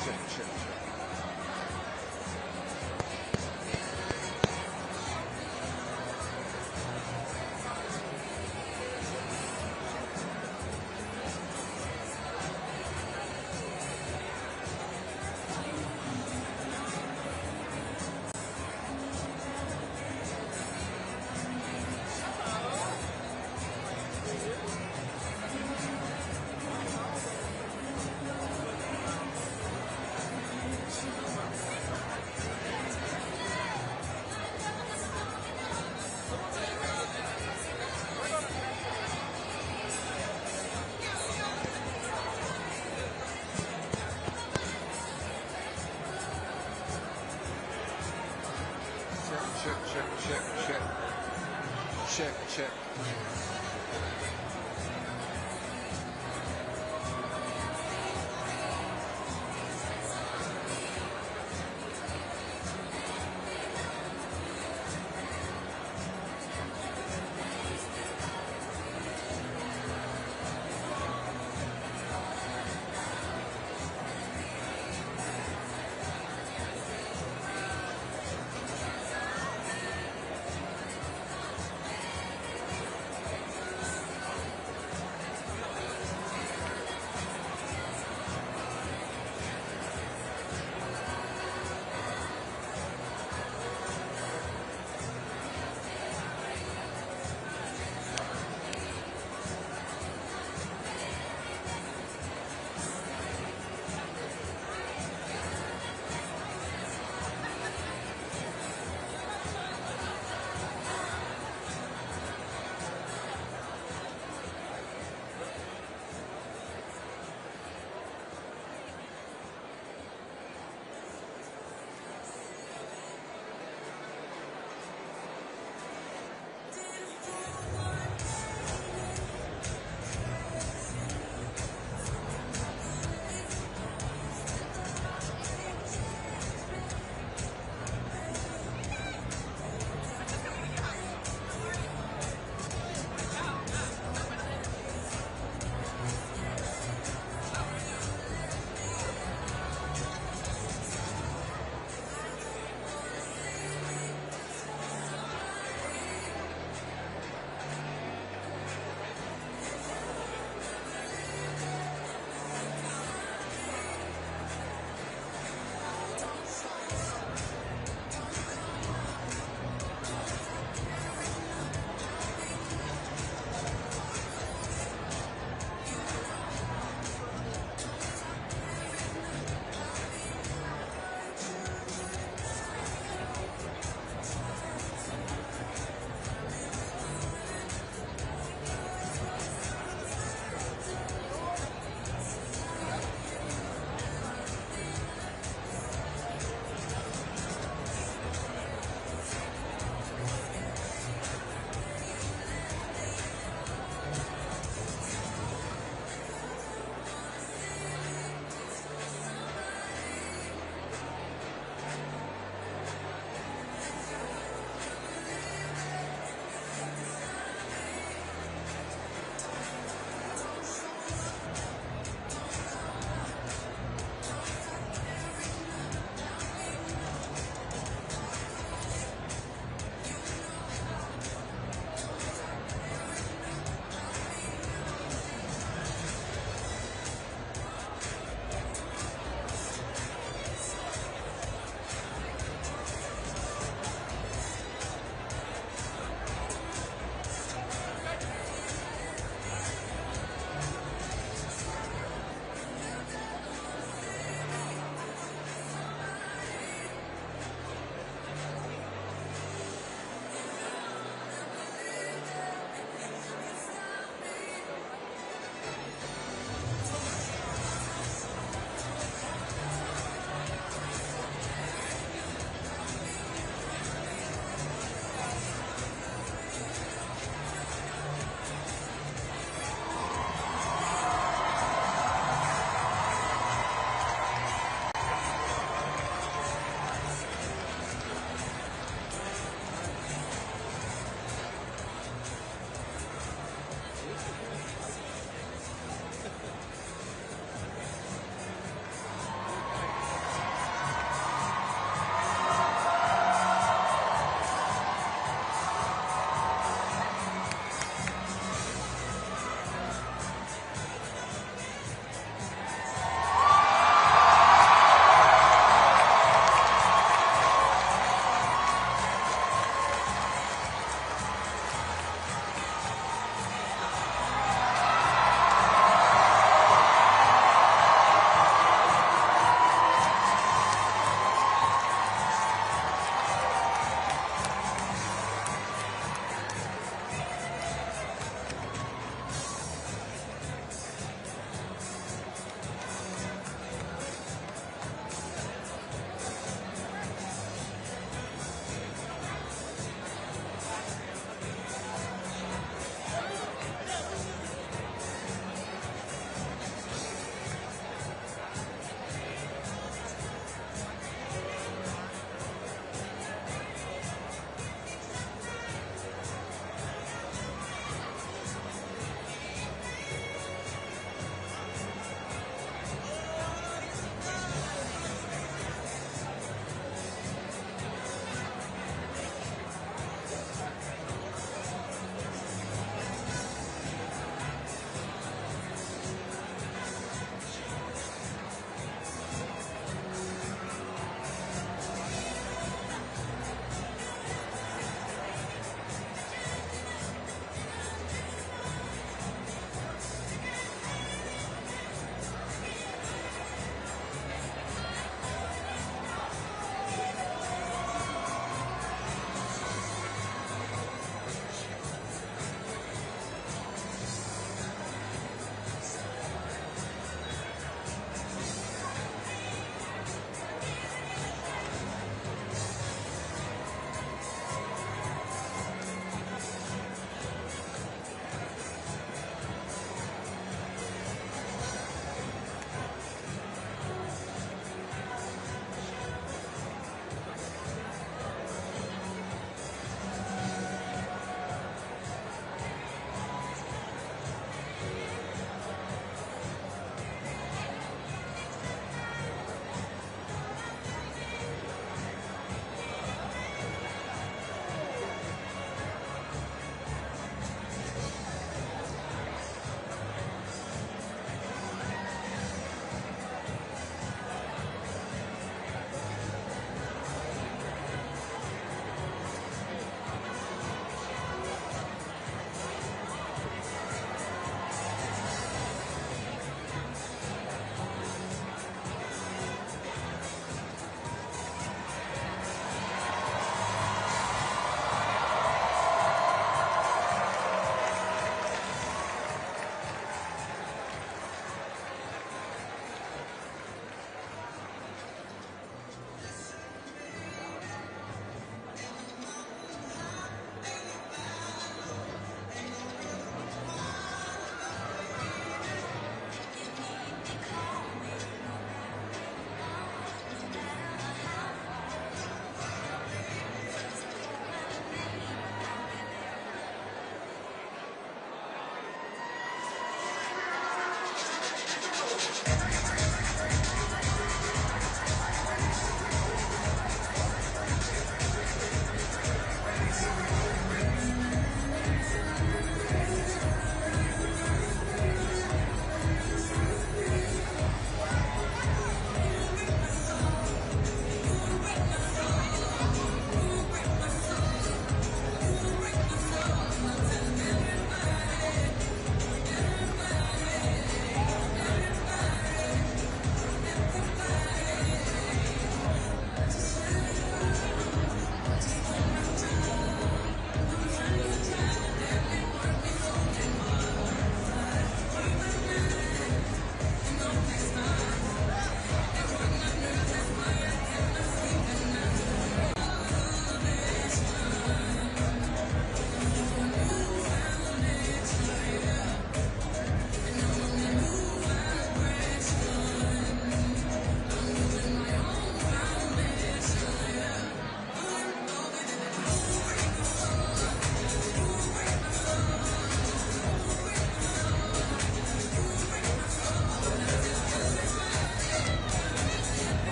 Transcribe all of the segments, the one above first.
check.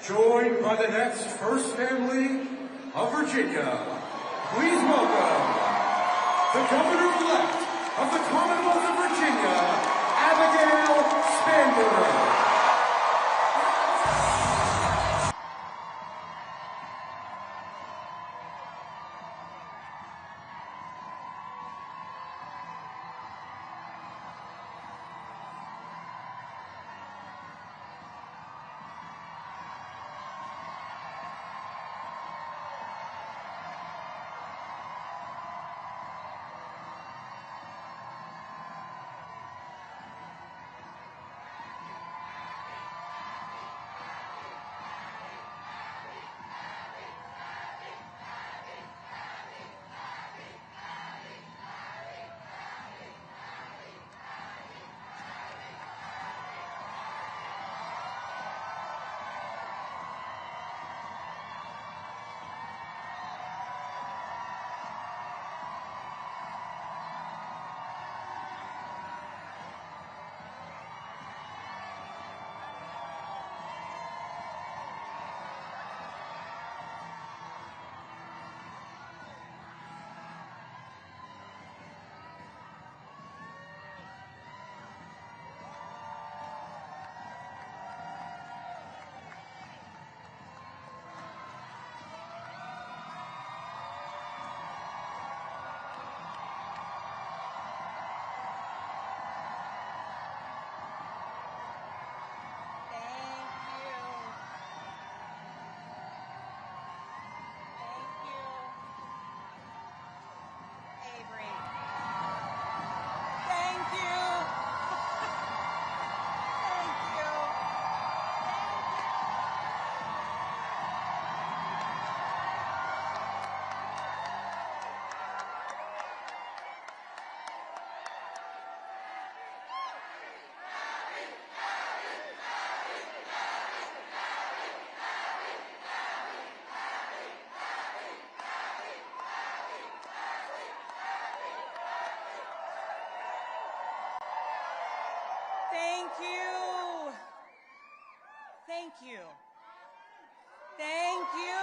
joined by the next First Family of Virginia. Please welcome the Governor-elect of the Commonwealth of Virginia, Abigail Spanberger. Thank you. Thank you. Thank you.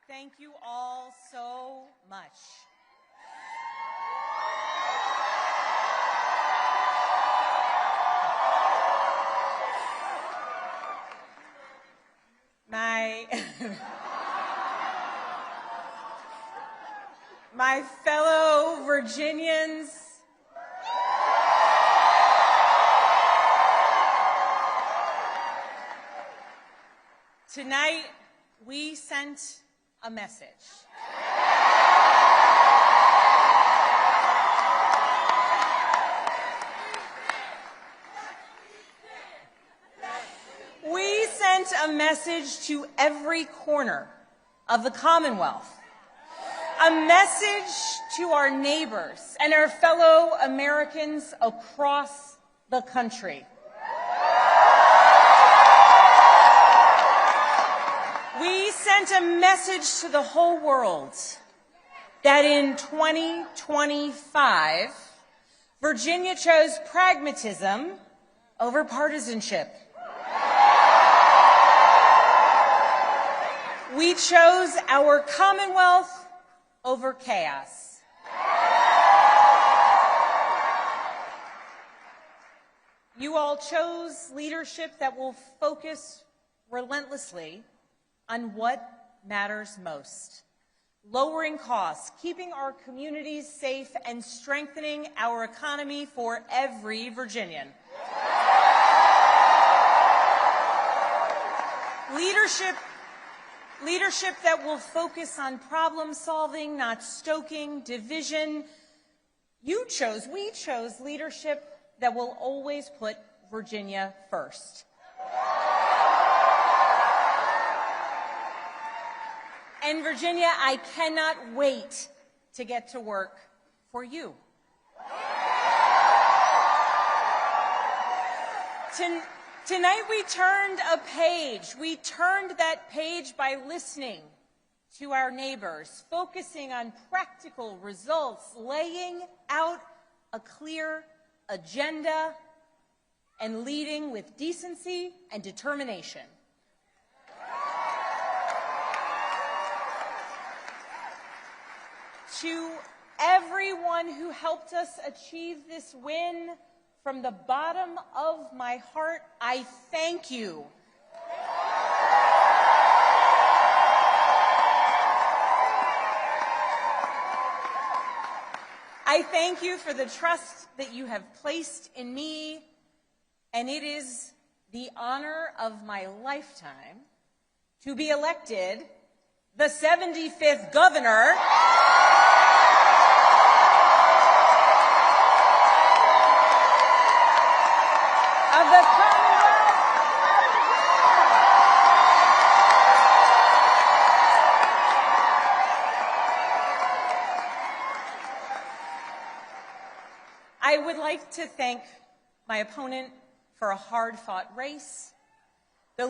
Thank you all so much. My fellow Virginians, tonight we sent a message. We sent a message to every corner of the Commonwealth. A message to our neighbors and our fellow Americans across the country. We sent a message to the whole world that in 2025, Virginia chose pragmatism over partisanship. We chose our Commonwealth over chaos. You all chose leadership that will focus relentlessly on what matters most: lowering costs, keeping our communities safe, and strengthening our economy for every Virginian. Leadership that will focus on problem solving, not stoking division. We chose leadership that will always put Virginia first. And Virginia, I cannot wait to get to work for you. Tonight we turned a page. We turned that page by listening to our neighbors, focusing on practical results, laying out a clear agenda, and leading with decency and determination. To everyone who helped us achieve this win, from the bottom of my heart, I thank you. I thank you for the trust that you have placed in me, and it is the honor of my lifetime to be elected the 75th governor of the Commonwealth of Virginia. I would like to thank my opponent for a hard-fought race, the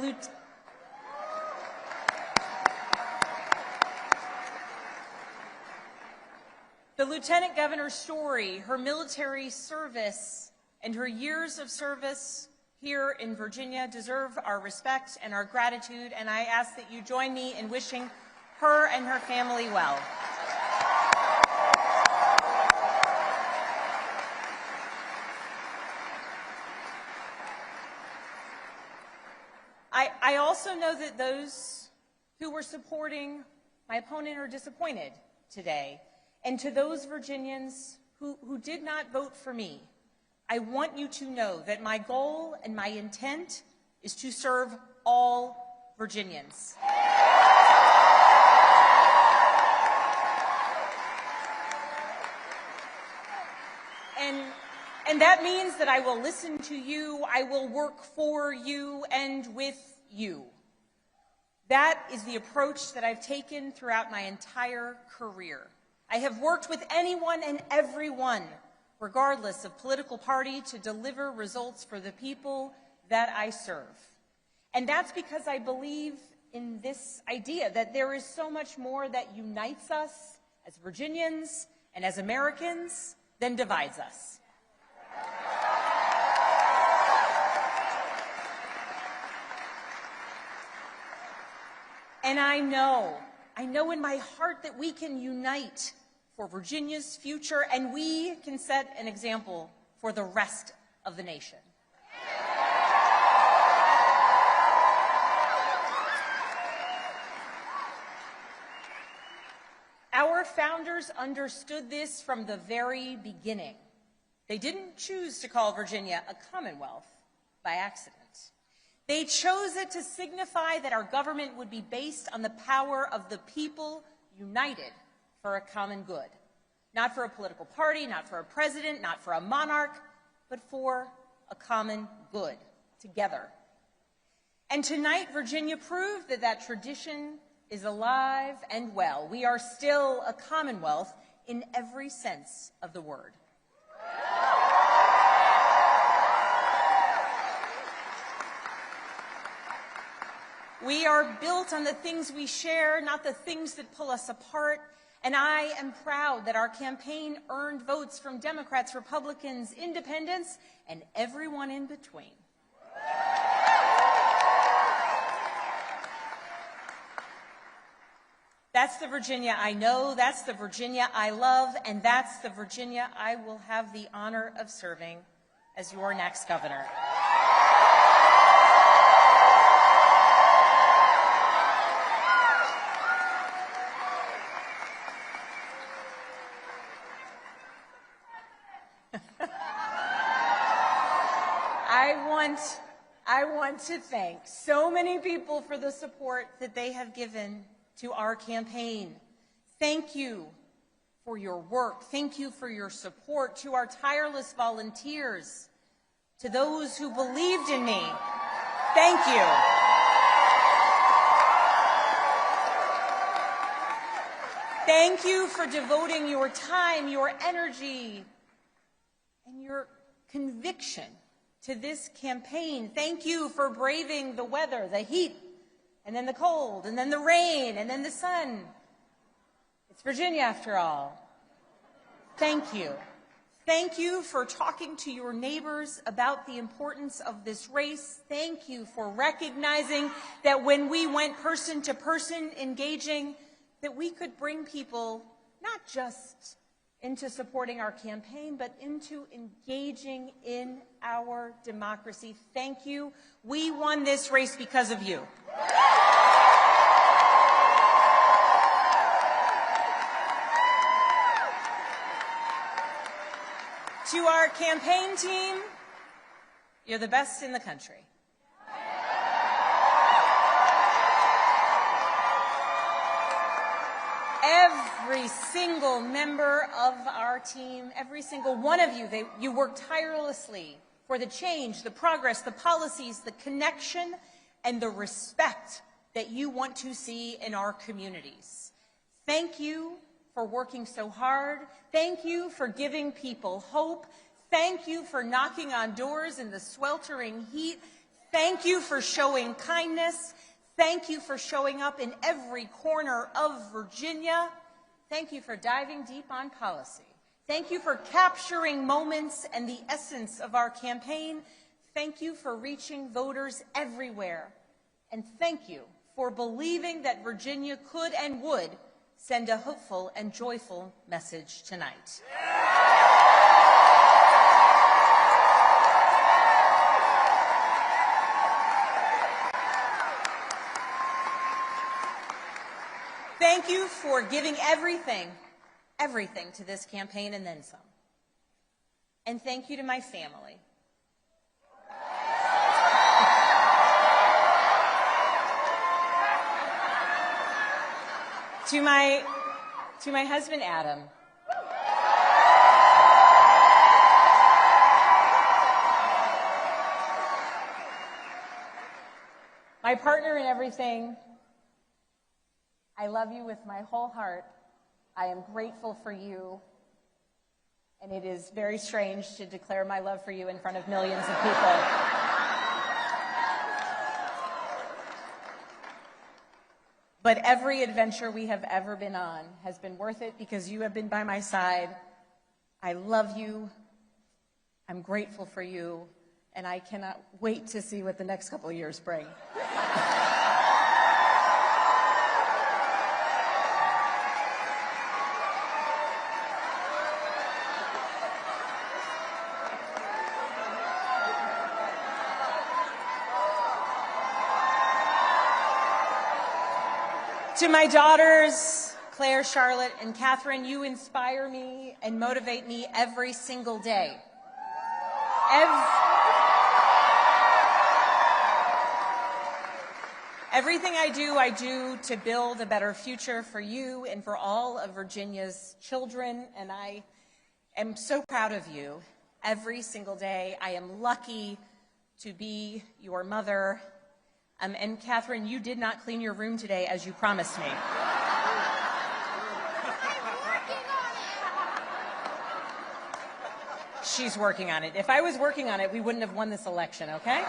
Lieutenant Governor's story, her military service, and her years of service here in Virginia deserve our respect and our gratitude, and I ask that you join me in wishing her and her family well. I also know that those who were supporting my opponent are disappointed today. And to those Virginians who did not vote for me, I want you to know that my goal and my intent is to serve all Virginians. And that means that I will listen to you, I will work for you and with you. That is the approach that I've taken throughout my entire career. I have worked with anyone and everyone, regardless of political party, to deliver results for the people that I serve. And that's because I believe in this idea that there is so much more that unites us as Virginians and as Americans than divides us. And I know in my heart that we can unite for Virginia's future, and we can set an example for the rest of the nation. Our founders understood this from the very beginning. They didn't choose to call Virginia a commonwealth by accident. They chose it to signify that our government would be based on the power of the people united for a common good. Not for a political party, not for a president, not for a monarch, but for a common good, together. And tonight, Virginia proved that that tradition is alive and well. We are still a commonwealth in every sense of the word. We are built on the things we share, not the things that pull us apart. And I am proud that our campaign earned votes from Democrats, Republicans, independents, and everyone in between. That's the Virginia I know, that's the Virginia I love, and that's the Virginia I will have the honor of serving as your next governor. I want to thank so many people for the support that they have given to our campaign. Thank you for your work. Thank you for your support. To our tireless volunteers, to those who believed in me, thank you. Thank you for devoting your time, your energy, and your conviction to this campaign. Thank you for braving the weather, the heat, and then the cold, and then the rain, and then the sun. It's Virginia after all. Thank you. Thank you for talking to your neighbors about the importance of this race. Thank you for recognizing that when we went person to person engaging, that we could bring people not just into supporting our campaign, but into engaging in our democracy. Thank you. We won this race because of you. To our campaign team, you're the best in the country. Every single member of our team, every single one of you, you work tirelessly for the change, the progress, the policies, the connection, and the respect that you want to see in our communities. Thank you for working so hard. Thank you for giving people hope. Thank you for knocking on doors in the sweltering heat. Thank you for showing kindness. Thank you for showing up in every corner of Virginia. Thank you for diving deep on policy. Thank you for capturing moments and the essence of our campaign. Thank you for reaching voters everywhere. And thank you for believing that Virginia could and would send a hopeful and joyful message tonight. Thank you for giving everything to this campaign and then some. And thank you to my family. To my husband, Adam. My partner in everything, I love you with my whole heart. I am grateful for you. And it is very strange to declare my love for you in front of millions of people. But every adventure we have ever been on has been worth it because you have been by my side. I love you. I'm grateful for you. And I cannot wait to see what the next couple of years bring. To my daughters, Claire, Charlotte, and Catherine, you inspire me and motivate me every single day. Everything I do to build a better future for you and for all of Virginia's children, and I am so proud of you every single day. I am lucky to be your mother. And Catherine, you did not clean your room today as you promised me. She's working on it. If I was working on it, we wouldn't have won this election, okay?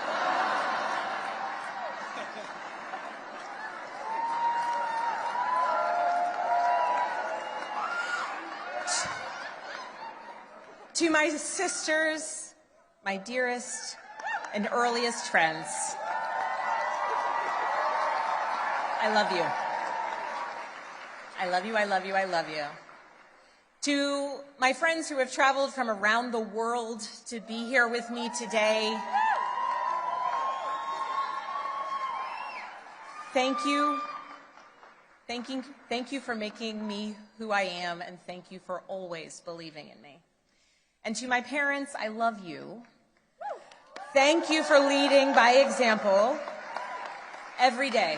To my sisters, my dearest and earliest friends, I love you. I love you, I love you, I love you. To my friends who have traveled from around the world to be here with me today, thank you. Thank you for making me who I am, and thank you for always believing in me. And to my parents, I love you. Thank you for leading by example every day.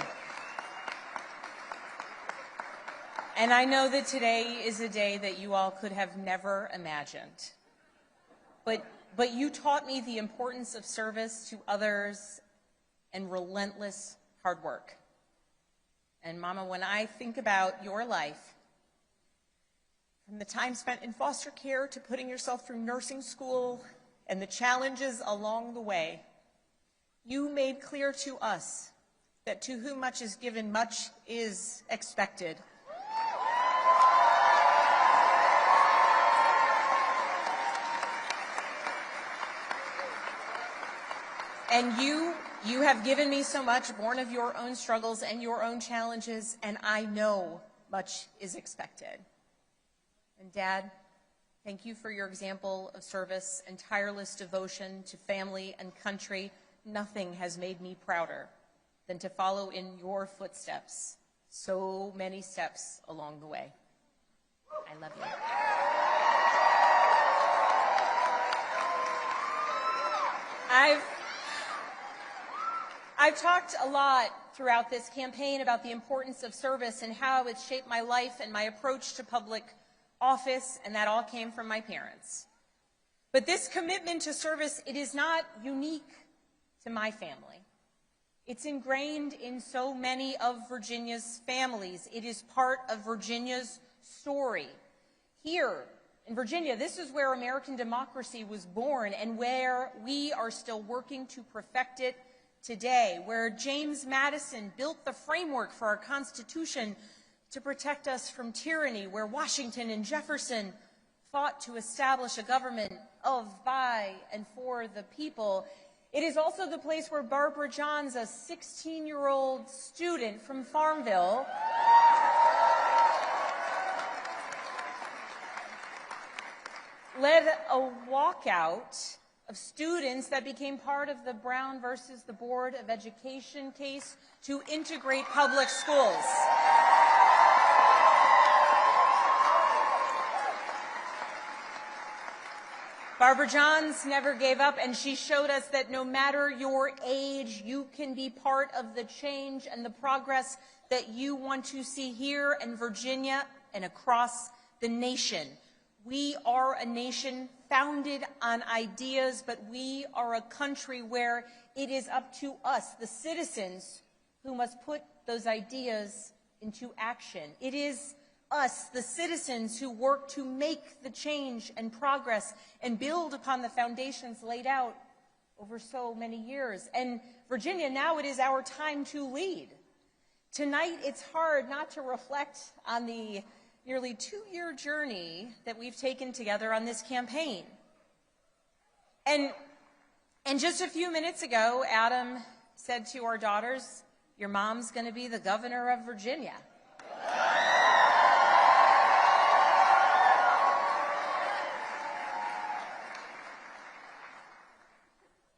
And I know that today is a day that you all could have never imagined. But you taught me the importance of service to others and relentless hard work. And Mama, when I think about your life, from the time spent in foster care to putting yourself through nursing school and the challenges along the way, you made clear to us that to whom much is given, much is expected. And you have given me so much, born of your own struggles and your own challenges, and I know much is expected. And Dad, thank you for your example of service and tireless devotion to family and country. Nothing has made me prouder than to follow in your footsteps, so many steps along the way. I love you. I've talked a lot throughout this campaign about the importance of service and how it's shaped my life and my approach to public office, and that all came from my parents. But this commitment to service, it is not unique to my family. It's ingrained in so many of Virginia's families. It is part of Virginia's story. Here in Virginia, this is where American democracy was born and where we are still working to perfect it today, where James Madison built the framework for our Constitution to protect us from tyranny, where Washington and Jefferson fought to establish a government of, by, and for the people. It is also the place where Barbara Johns, a 16-year-old student from Farmville, led a walkout of students that became part of the Brown versus the Board of Education case to integrate public schools. Barbara Johns never gave up, and she showed us that no matter your age, you can be part of the change and the progress that you want to see here in Virginia and across the nation. We are a nation founded on ideas, but we are a country where it is up to us, the citizens, who must put those ideas into action. It is us, the citizens, who work to make the change and progress and build upon the foundations laid out over so many years. And Virginia, now it is our time to lead. Tonight, it's hard not to reflect on the nearly 2-year journey that we've taken together on this campaign. And just a few minutes ago, Adam said to our daughters, "Your mom's going to be the governor of Virginia."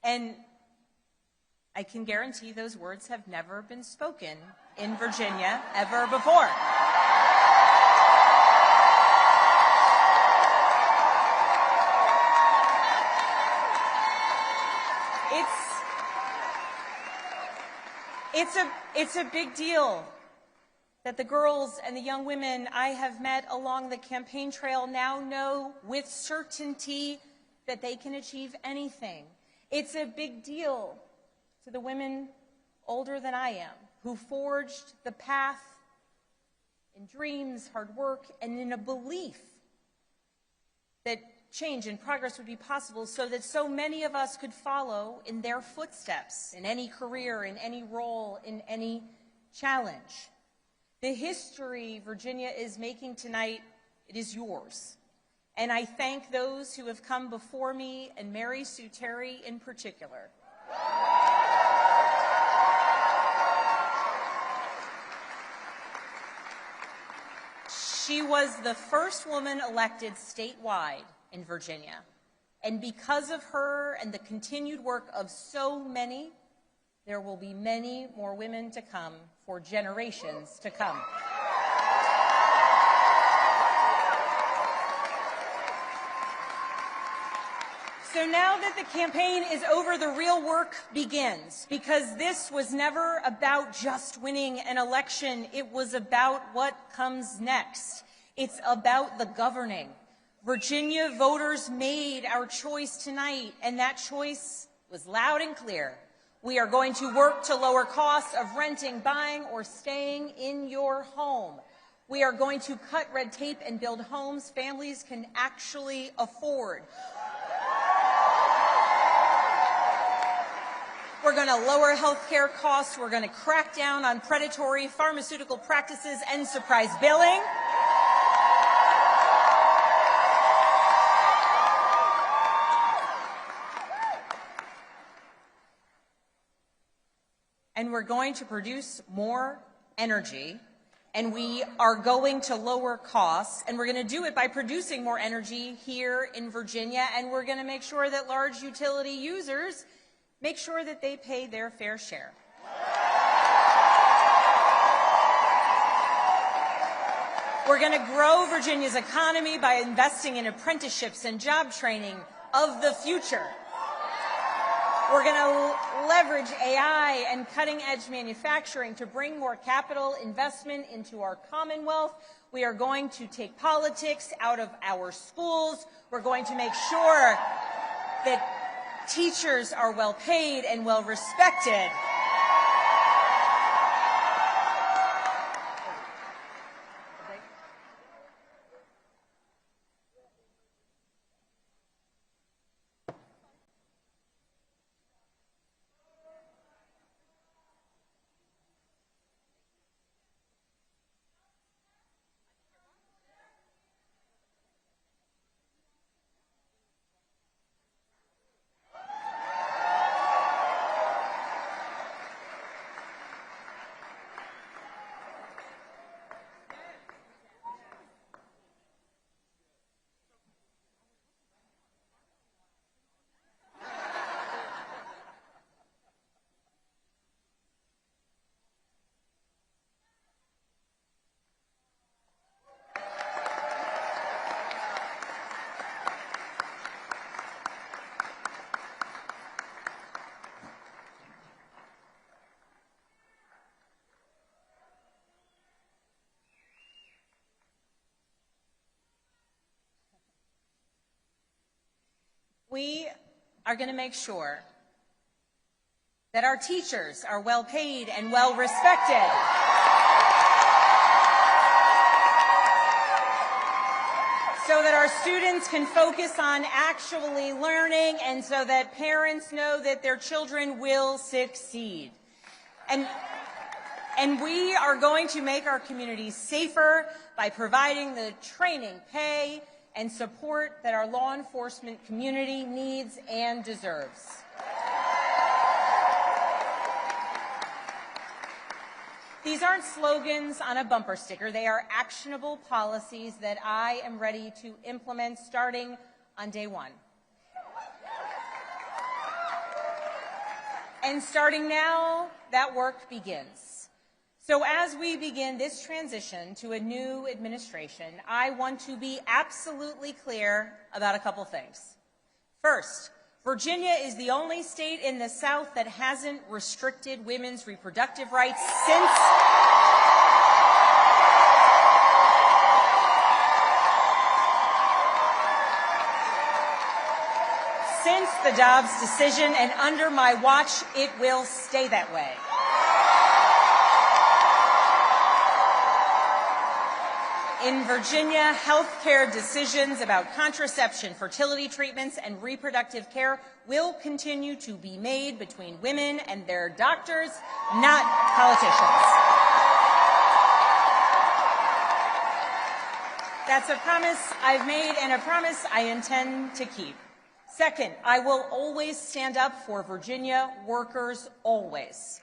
And I can guarantee those words have never been spoken in Virginia ever before. It's a big deal that the girls and the young women I have met along the campaign trail now know with certainty that they can achieve anything. It's a big deal to the women older than I am who forged the path in dreams, hard work, and in a belief that change and progress would be possible so that so many of us could follow in their footsteps in any career, in any role, in any challenge. The history Virginia is making tonight, it is yours. And I thank those who have come before me, and Mary Sue Terry in particular. She was the first woman elected statewide in Virginia. And because of her and the continued work of so many, there will be many more women to come for generations to come. So now that the campaign is over, the real work begins, because this was never about just winning an election. It was about what comes next. It's about the governing. Virginia voters made our choice tonight, and that choice was loud and clear. We are going to work to lower costs of renting, buying, or staying in your home. We are going to cut red tape and build homes families can actually afford. We're going to lower health care costs. We're going to crack down on predatory pharmaceutical practices and surprise billing. and we're going to produce more energy, and we are going to lower costs, and we're going to do it by producing more energy here in Virginia, and we're going to make sure that large utility users make sure that they pay their fair share. We're going to grow Virginia's economy by investing in apprenticeships and job training of the future. We're going to leverage AI and cutting-edge manufacturing to bring more capital investment into our Commonwealth. We are going to take politics out of our schools. We're going to make sure that teachers are well paid and well respected. We are going to make sure that our teachers are well paid and well respected. So that our students can focus on actually learning, and so that parents know that their children will succeed. And we are going to make our communities safer by providing the training, pay, and support that our law enforcement community needs and deserves. These aren't slogans on a bumper sticker. They are actionable policies that I am ready to implement starting on day one. And starting now, that work begins. So as we begin this transition to a new administration, I want to be absolutely clear about a couple things. Since Virginia is the only state in the South that hasn't restricted women's reproductive rights since the Dobbs decision, and under my watch, it will stay that way. In Virginia, health care decisions about contraception, fertility treatments, and reproductive care will continue to be made between women and their doctors, not politicians. That's a promise I've made and a promise I intend to keep. Second, I will always stand up for Virginia workers, always.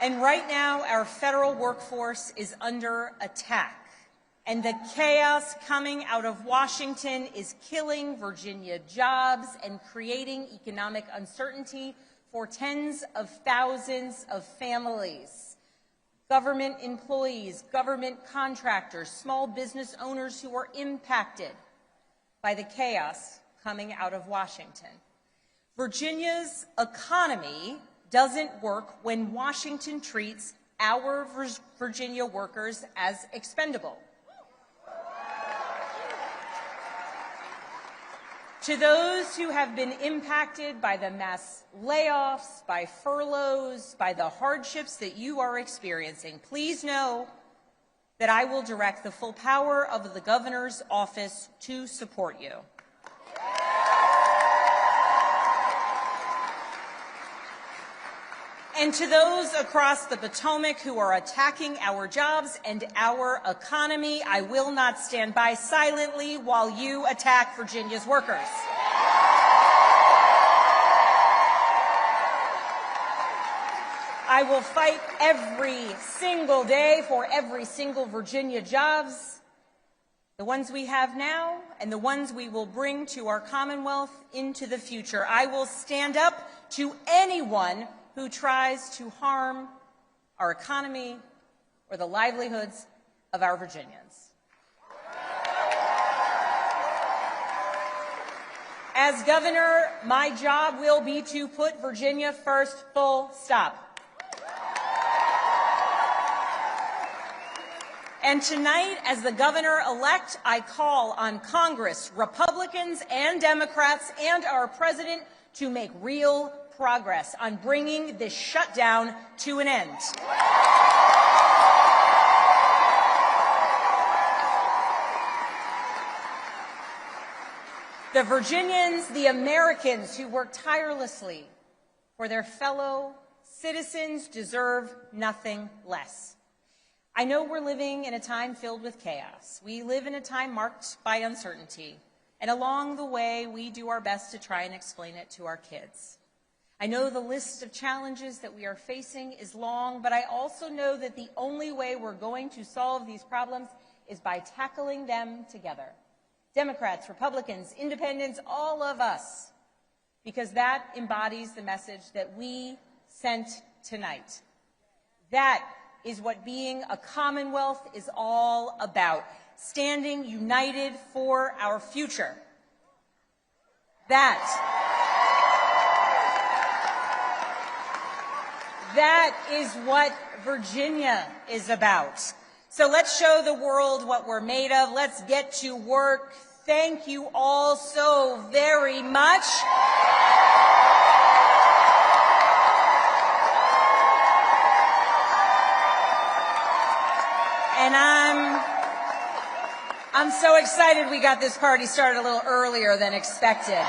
And right now, our federal workforce is under attack, and the chaos coming out of Washington is killing Virginia jobs and creating economic uncertainty for tens of thousands of families. Government employees, government contractors, small business owners who are impacted by the chaos coming out of Washington. Virginia's economy doesn't work when Washington treats our Virginia workers as expendable. To those who have been impacted by the mass layoffs, by furloughs, by the hardships that you are experiencing, please know that I will direct the full power of the governor's office to support you. And to those across the Potomac who are attacking our jobs and our economy, I will not stand by silently while you attack Virginia's workers. I will fight every single day for every single Virginia jobs, the ones we have now and the ones we will bring to our Commonwealth into the future. I will stand up to anyone who tries to harm our economy or the livelihoods of our Virginians. As governor, my job will be to put Virginia first, full stop. And tonight, as the governor-elect, I call on Congress, Republicans and Democrats, and our president to make real progress on bringing this shutdown to an end. The Virginians, the Americans who work tirelessly for their fellow citizens deserve nothing less. I know we're living in a time filled with chaos. We live in a time marked by uncertainty, and along the way, we do our best to try and explain it to our kids. I know the list of challenges that we are facing is long, but I also know that the only way we're going to solve these problems is by tackling them together. Democrats, Republicans, Independents, all of us, because that embodies the message that we sent tonight. That is what being a Commonwealth is all about, standing united for our future. That is what Virginia is about. So let's show the world what we're made of. Let's get to work. Thank you all so very much. And I'm so excited we got this party started a little earlier than expected.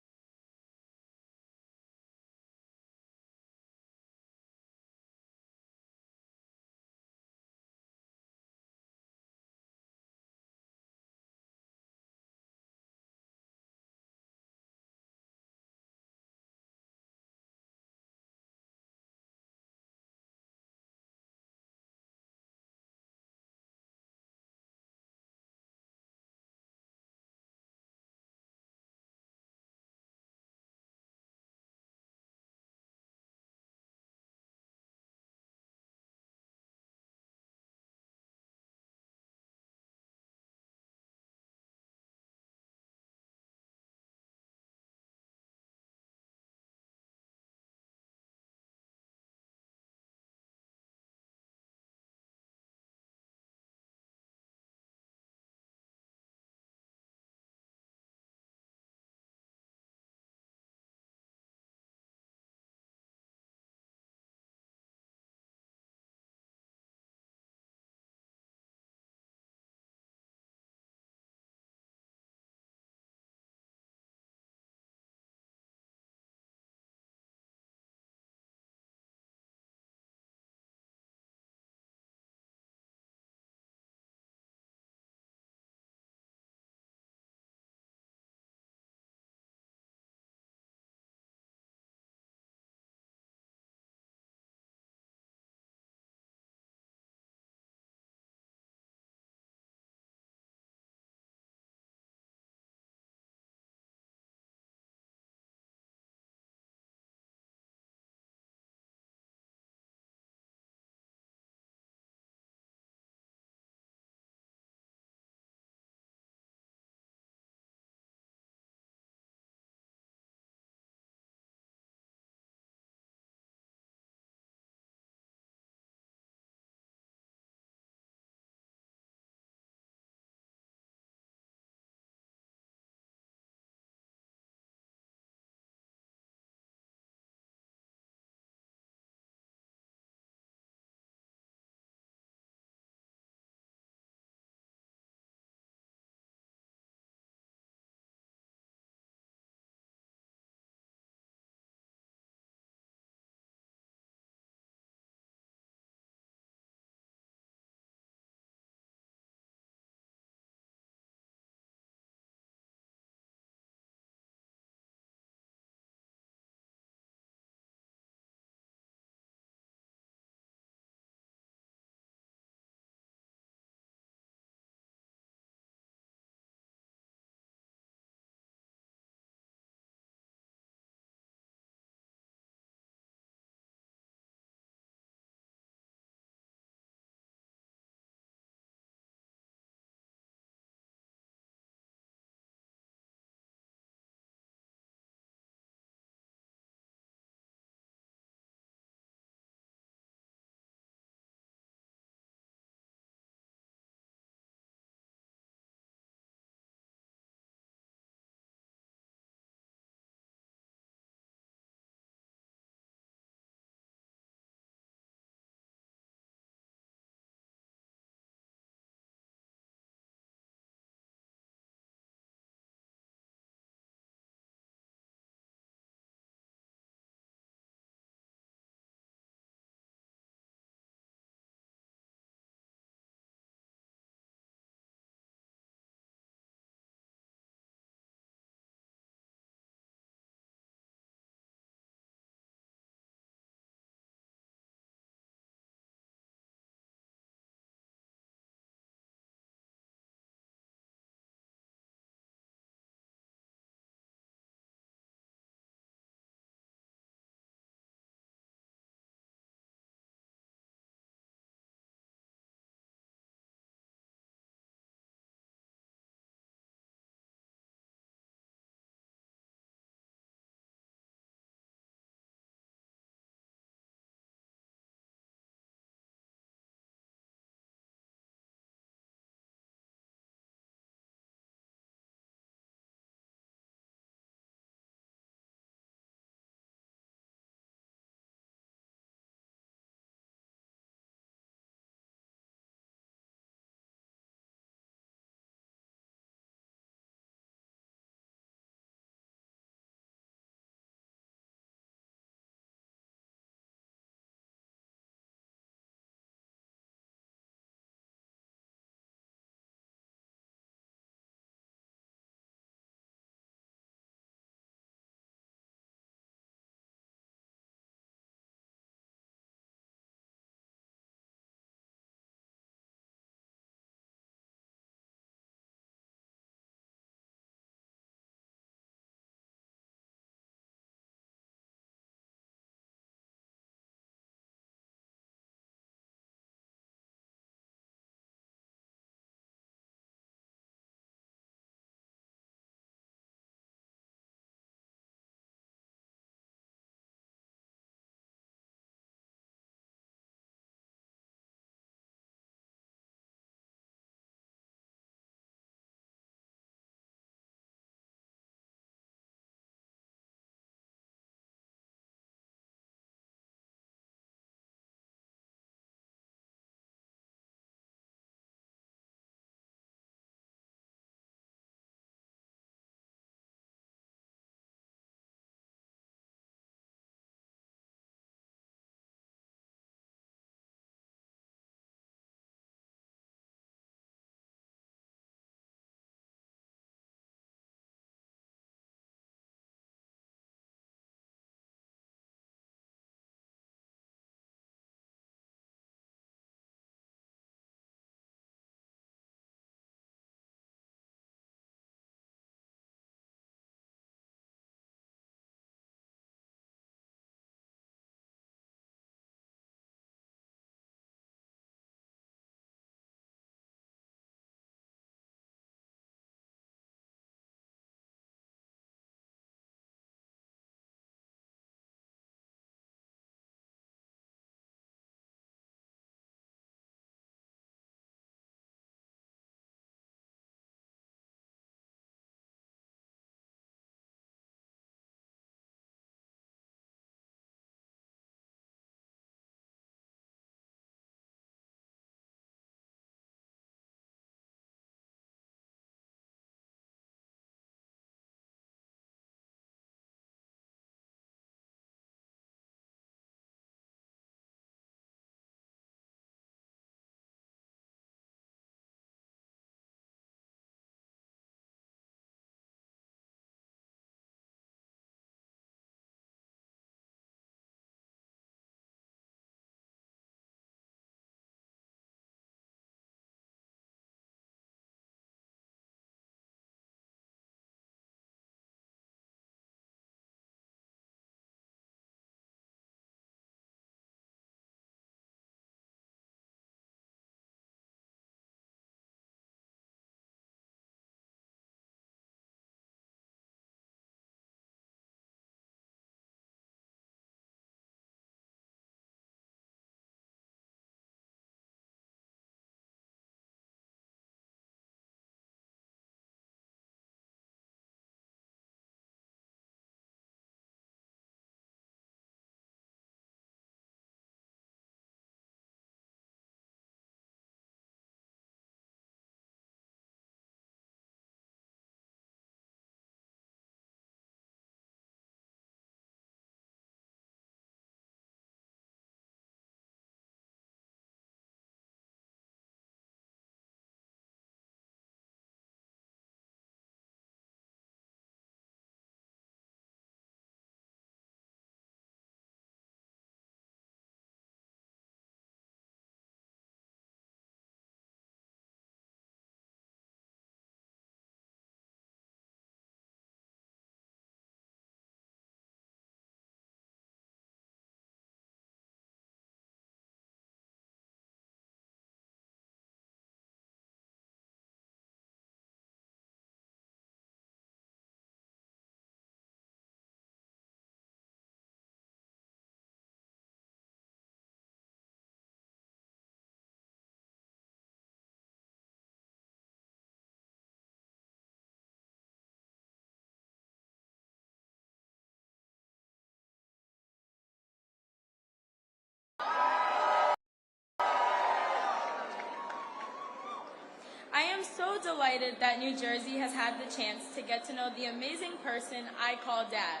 so delighted that New Jersey has had the chance to get to know the amazing person I call Dad.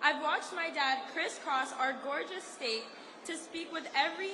I've watched my dad crisscross our gorgeous state to speak with every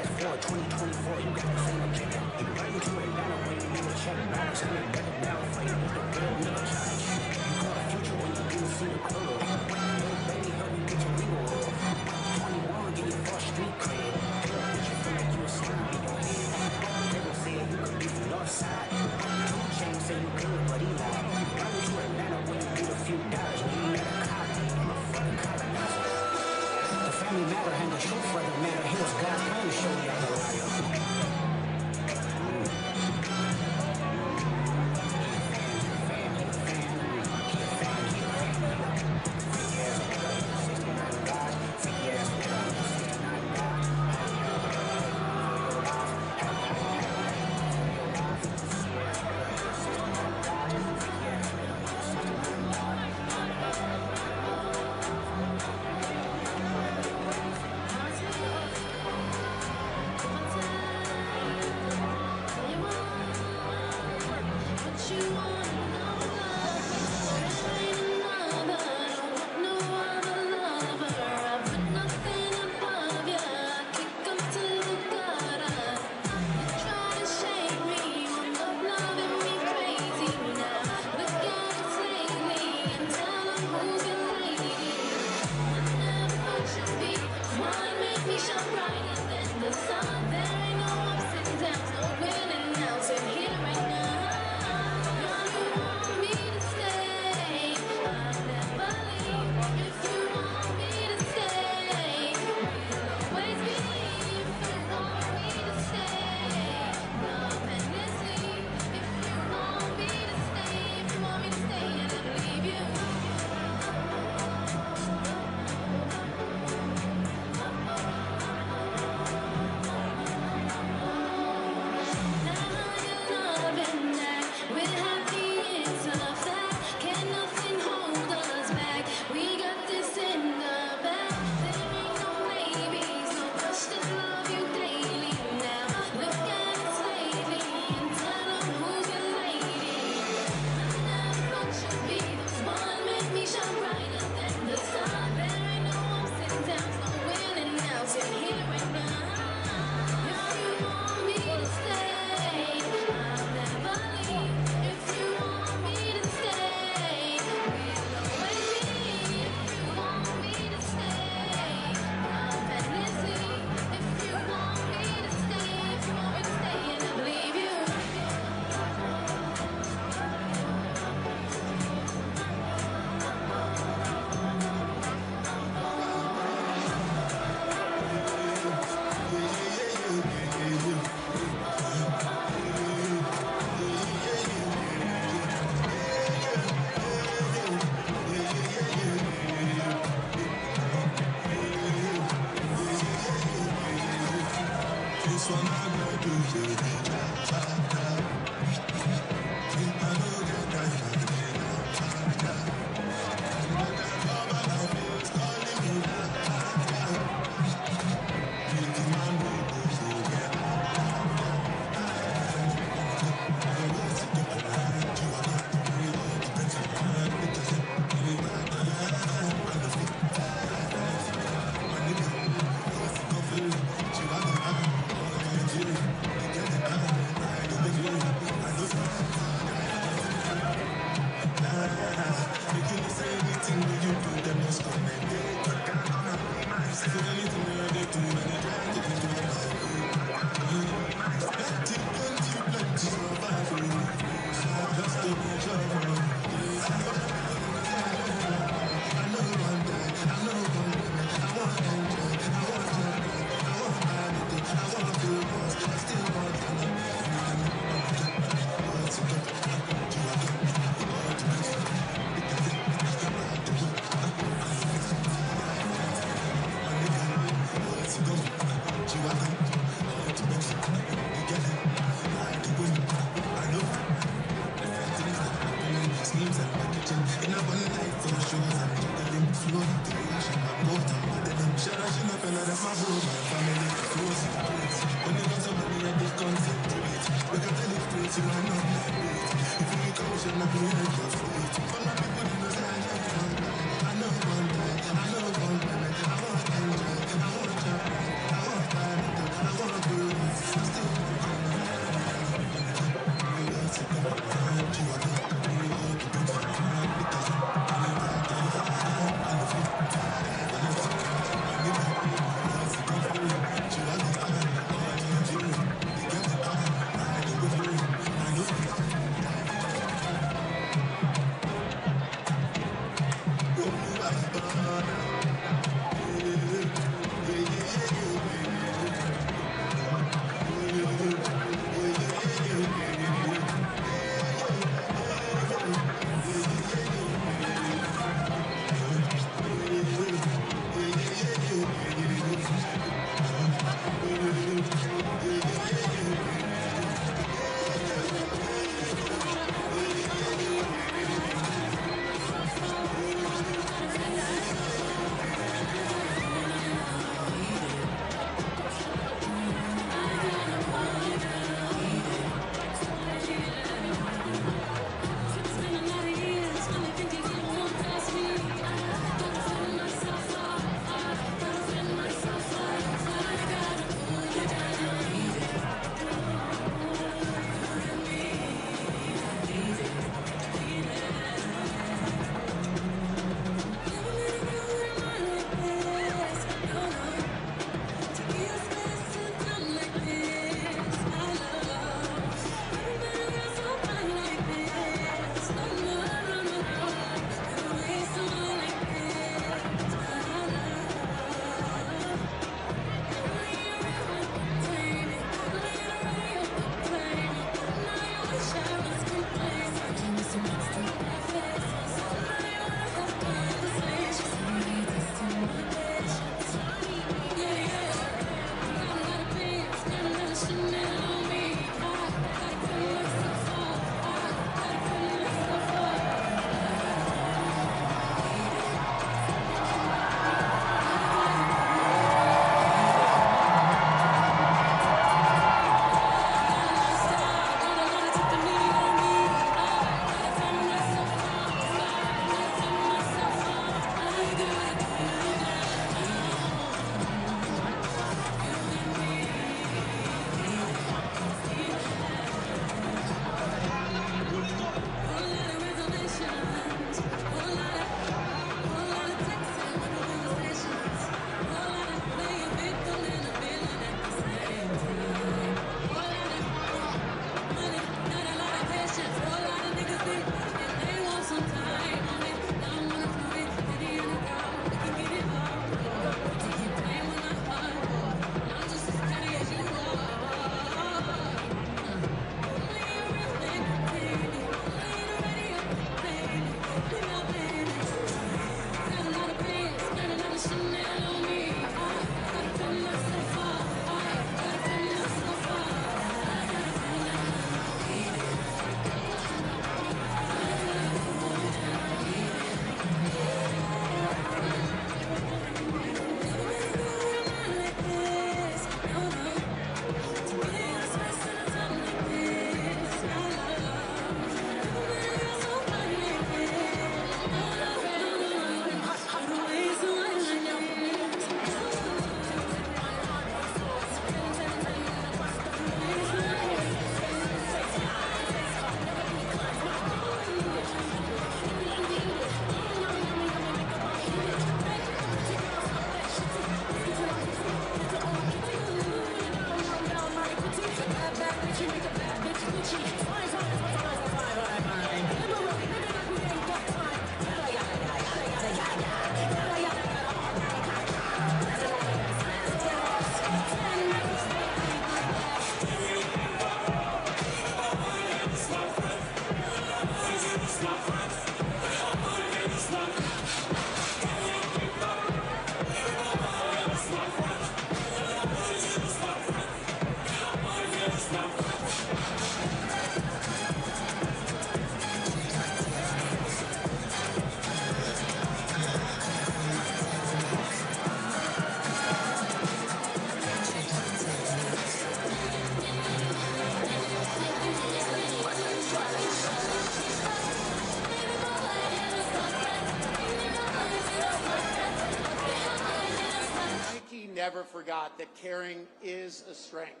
never forgot that caring is a strength,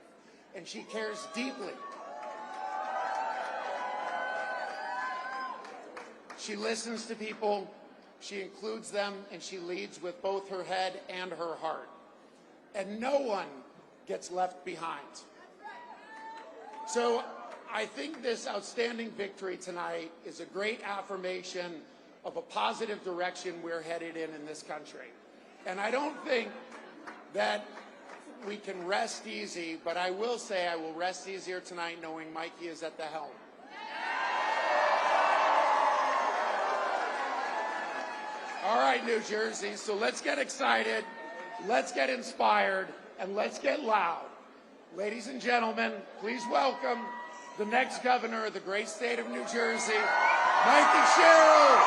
and she cares deeply. She listens to people, she includes them, and she leads with both her head and her heart. And no one gets left behind. So I think this outstanding victory tonight is a great affirmation of a positive direction we're headed in this country. And I don't think that we can rest easy, but I will say I will rest easier tonight knowing Mikey is at the helm. All right, New Jersey, so let's get excited, let's get inspired, and let's get loud. Ladies and gentlemen, please welcome the next governor of the great state of New Jersey, Mikey Sherrill.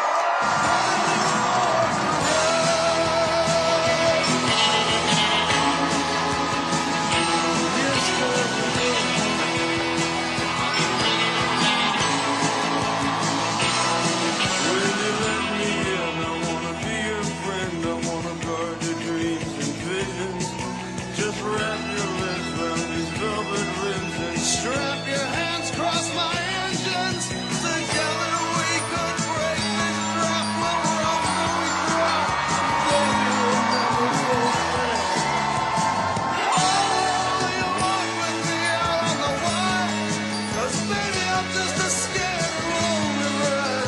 Strap your hands across my engines. Together we could break this trap. We'll run till we drop. Then you'll never go back. Oh, you walk with me out on the wire. 'Cause baby, I'm just a scared lonely ride.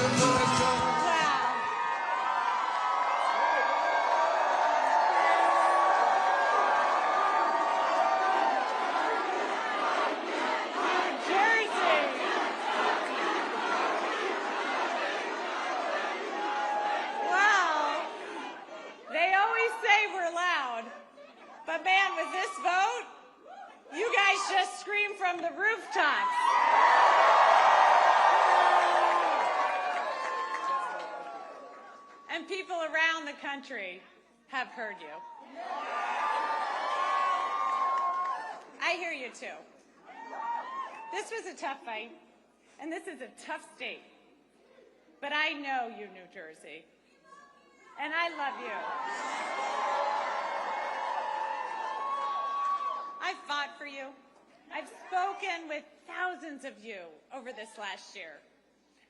But man, with this vote, you guys just scream from the rooftops. And people around the country have heard you. I hear you too. This was a tough fight, and this is a tough state. But I know you, New Jersey, and I love you. I've fought for you. I've spoken with thousands of you over this last year.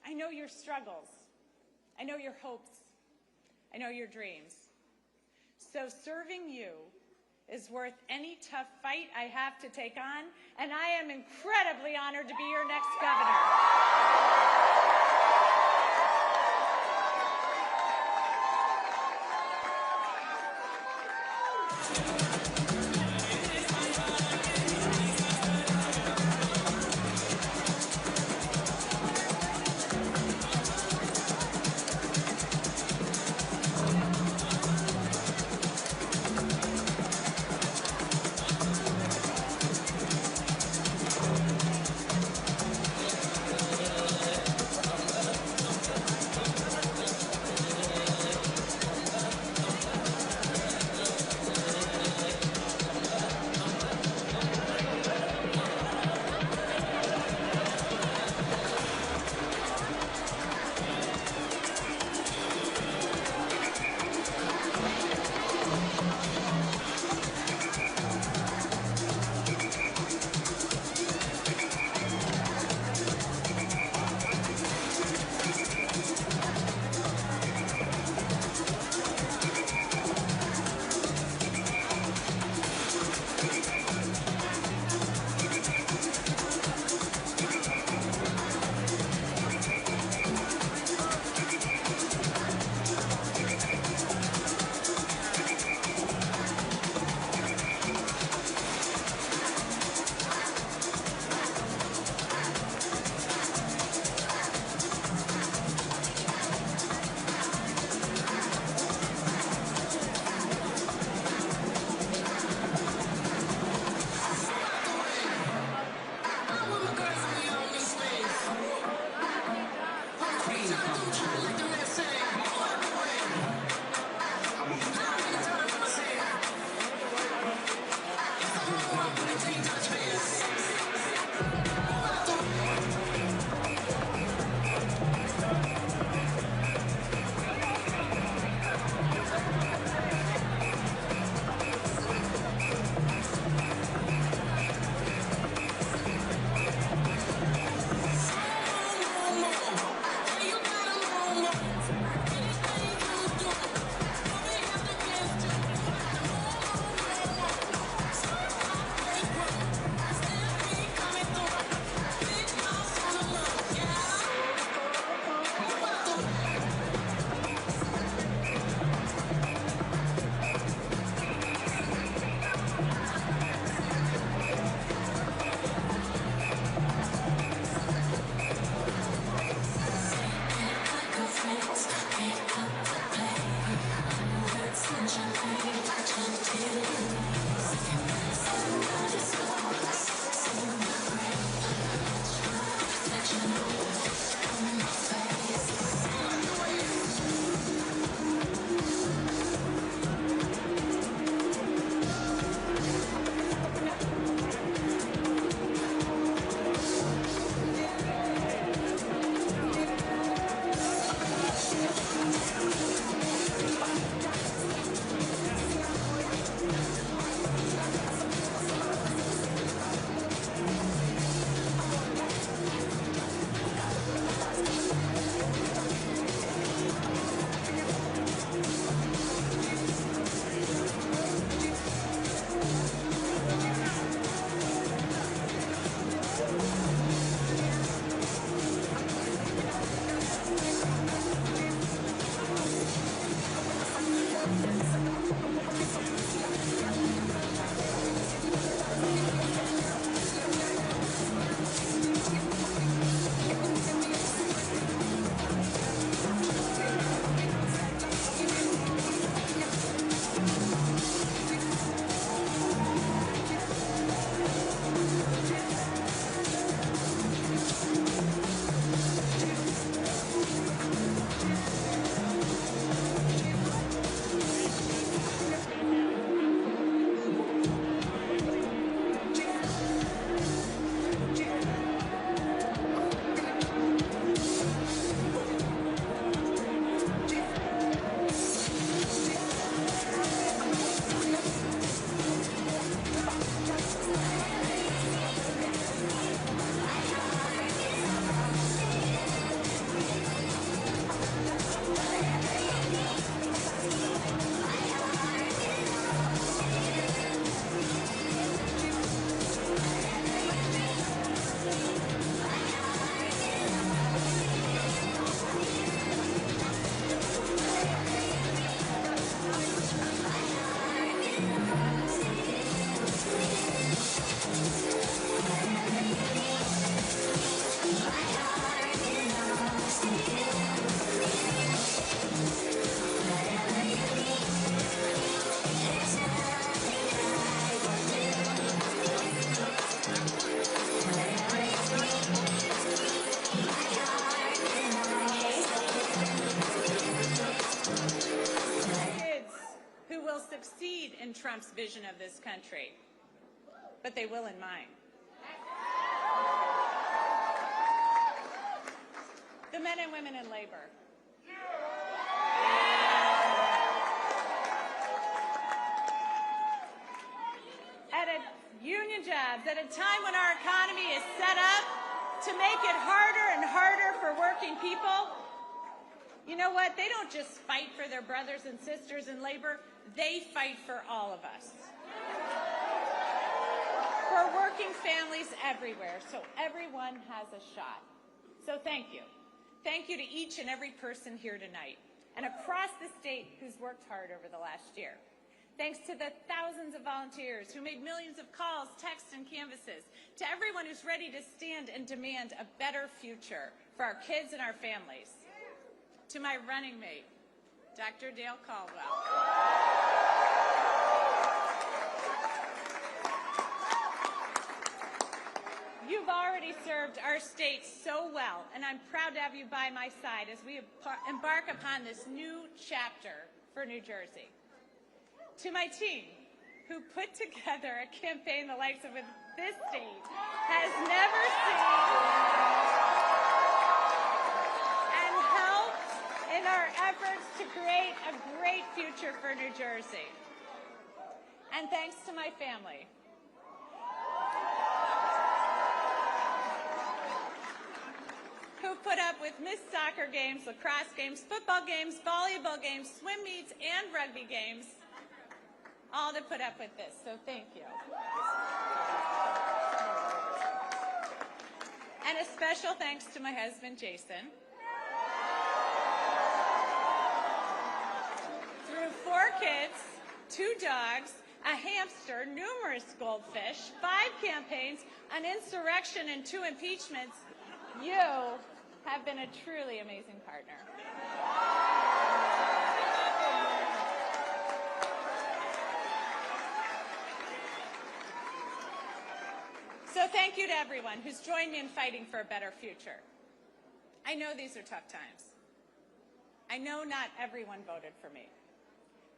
I know your struggles. I know your hopes. I know your dreams. So serving you is worth any tough fight I have to take on, and I am incredibly honored to be your next governor. vision of this country, but they will in mine. The men and women in labor. Union jobs at a time when our economy is set up to make it harder and harder for working people. You know what? They don't just fight for their brothers and sisters in labor. They fight for all of us. For working families everywhere, so everyone has a shot. So thank you. Thank you to each and every person here tonight and across the state who's worked hard over the last year. Thanks to the thousands of volunteers who made millions of calls, texts, and canvases, to everyone who's ready to stand and demand a better future for our kids and our families, to my running mate, Dr. Dale Caldwell. You've already served our state so well, and I'm proud to have you by my side as we embark upon this new chapter for New Jersey. To my team, who put together a campaign the likes of this state has never seen, and helped in our efforts to create a great future for New Jersey. And thanks to my family, who put up with missed soccer games, lacrosse games, football games, volleyball games, swim meets, and rugby games, all to put up with this, so thank you. And a special thanks to my husband, Jason. Through 4 kids, 2 dogs, a hamster, numerous goldfish, 5 campaigns, an insurrection, and 2 impeachments, you have been a truly amazing partner. So thank you to everyone who's joined me in fighting for a better future. I know these are tough times. I know not everyone voted for me,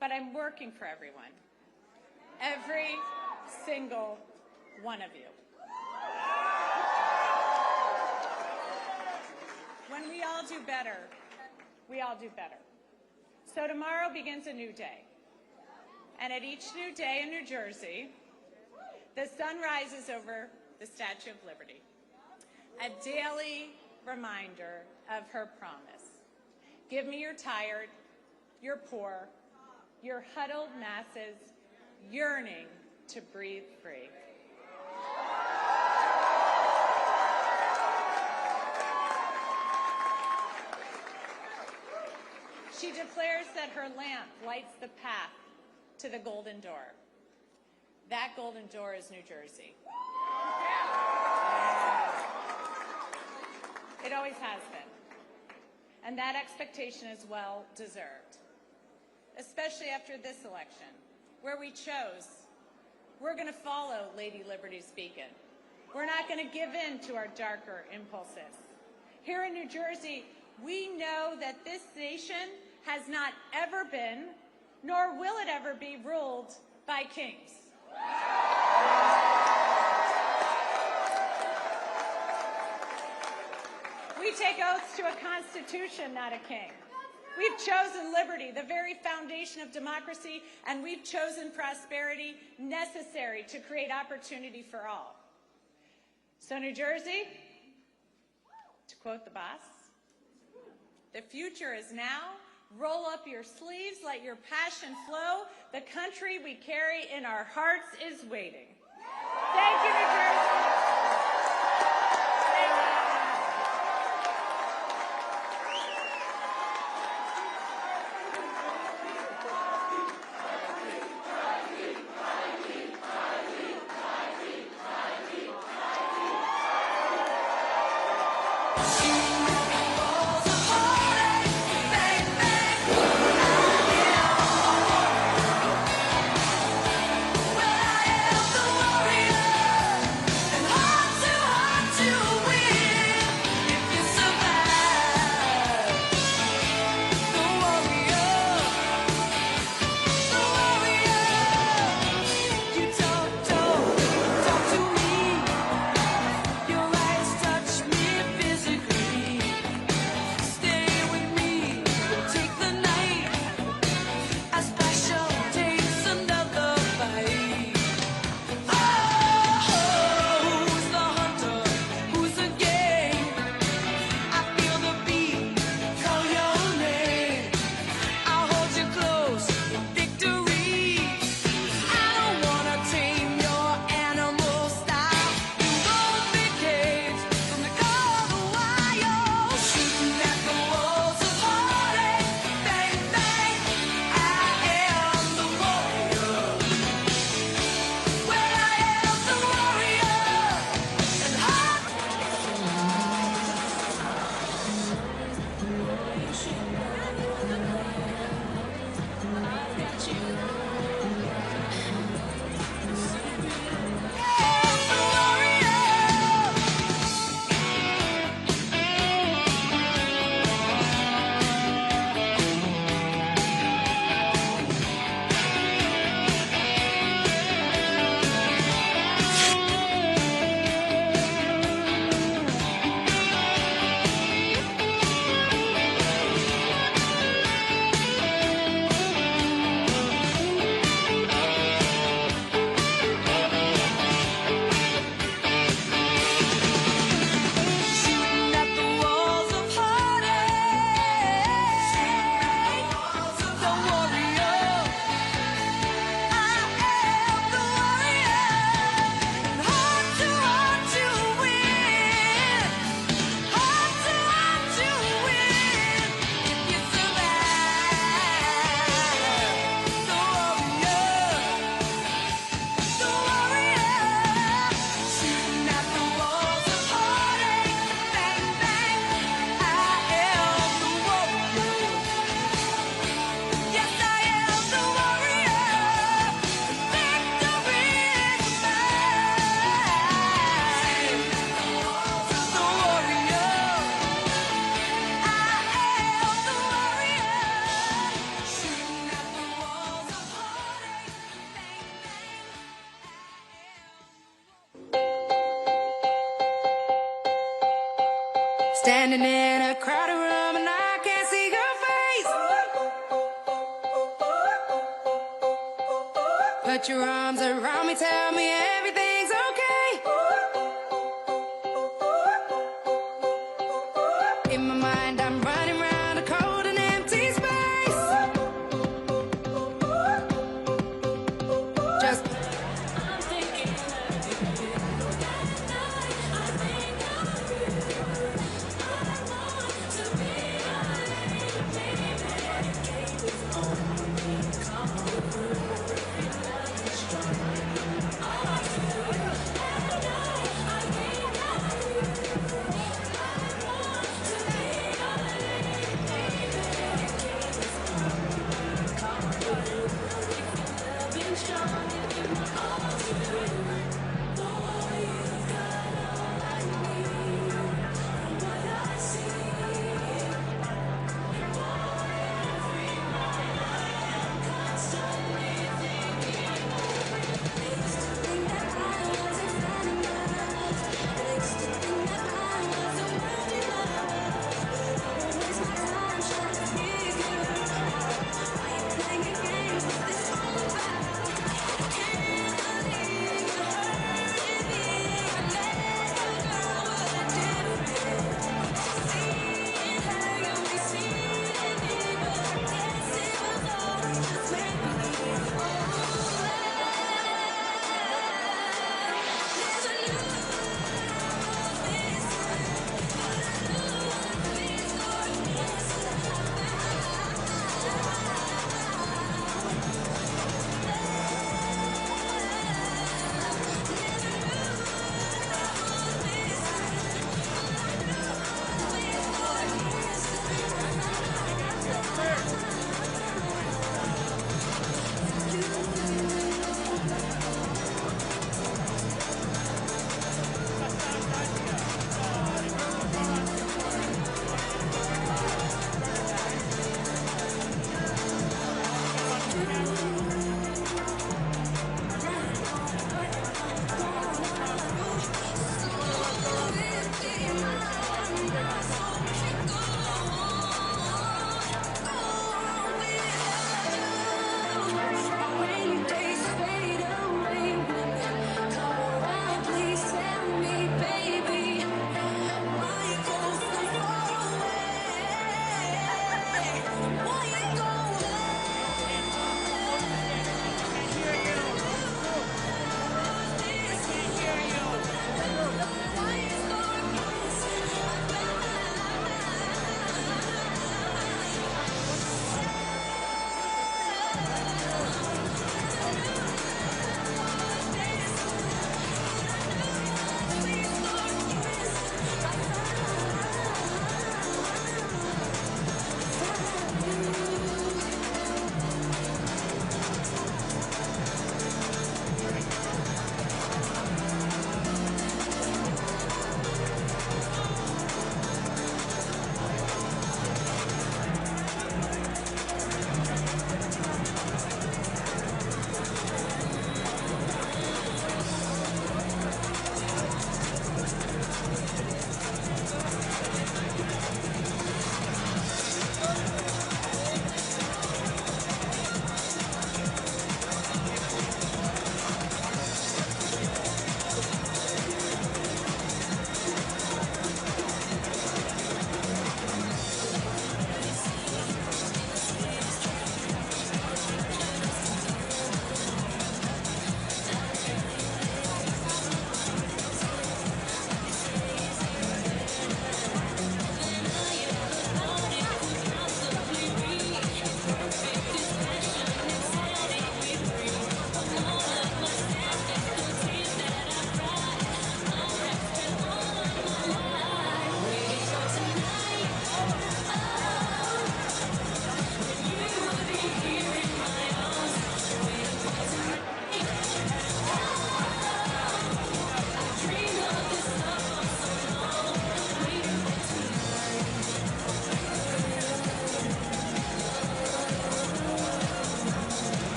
but I'm working for everyone. Every single one of you. When we all do better, we all do better. So tomorrow begins a new day. And at each new day in New Jersey, the sun rises over the Statue of Liberty, a daily reminder of her promise. Give me your tired, your poor, your huddled masses yearning to breathe free. She declares that her lamp lights the path to the golden door. That golden door is New Jersey. It always has been. And that expectation is well deserved, especially after this election, where we chose, we're going to follow Lady Liberty's beacon. We're not going to give in to our darker impulses. Here in New Jersey, we know that this nation has not ever been, nor will it ever be, ruled by kings. We take oaths to a constitution, not a king. We've chosen liberty, the very foundation of democracy, and we've chosen prosperity necessary to create opportunity for all. So New Jersey, to quote the boss, the future is now. Roll up your sleeves, let your passion flow. The country we carry in our hearts is waiting. Thank you, New Jersey. And standing in a crowded room and I can't see your face. Put your arms around me, tell me everything's okay. In my mind, I'm running around a cold and empty space. Just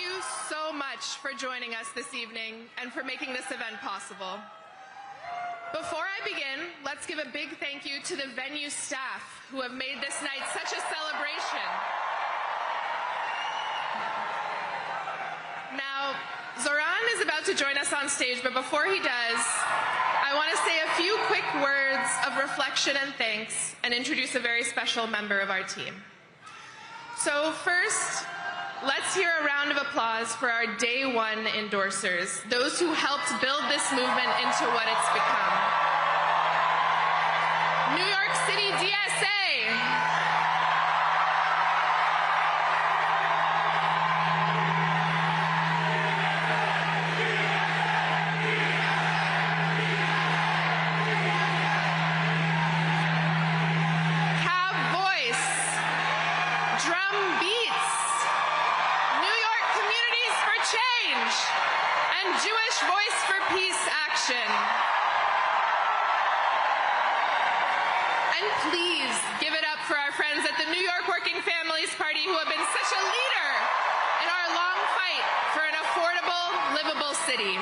you so much for joining us this evening and for making this event possible. Before I begin, let's give a big thank you to the venue staff who have made this night such a celebration. Now, Zoran is about to join us on stage, but before he does, I want to say a few quick words of reflection and thanks and introduce a very special member of our team. So first, let's hear a round of applause for our day one endorsers, those who helped build this movement into what it's become. New York City DSA. Jewish Voice for Peace Action. And please give it up for our friends at the New York Working Families Party who have been such a leader in our long fight for an affordable, livable city.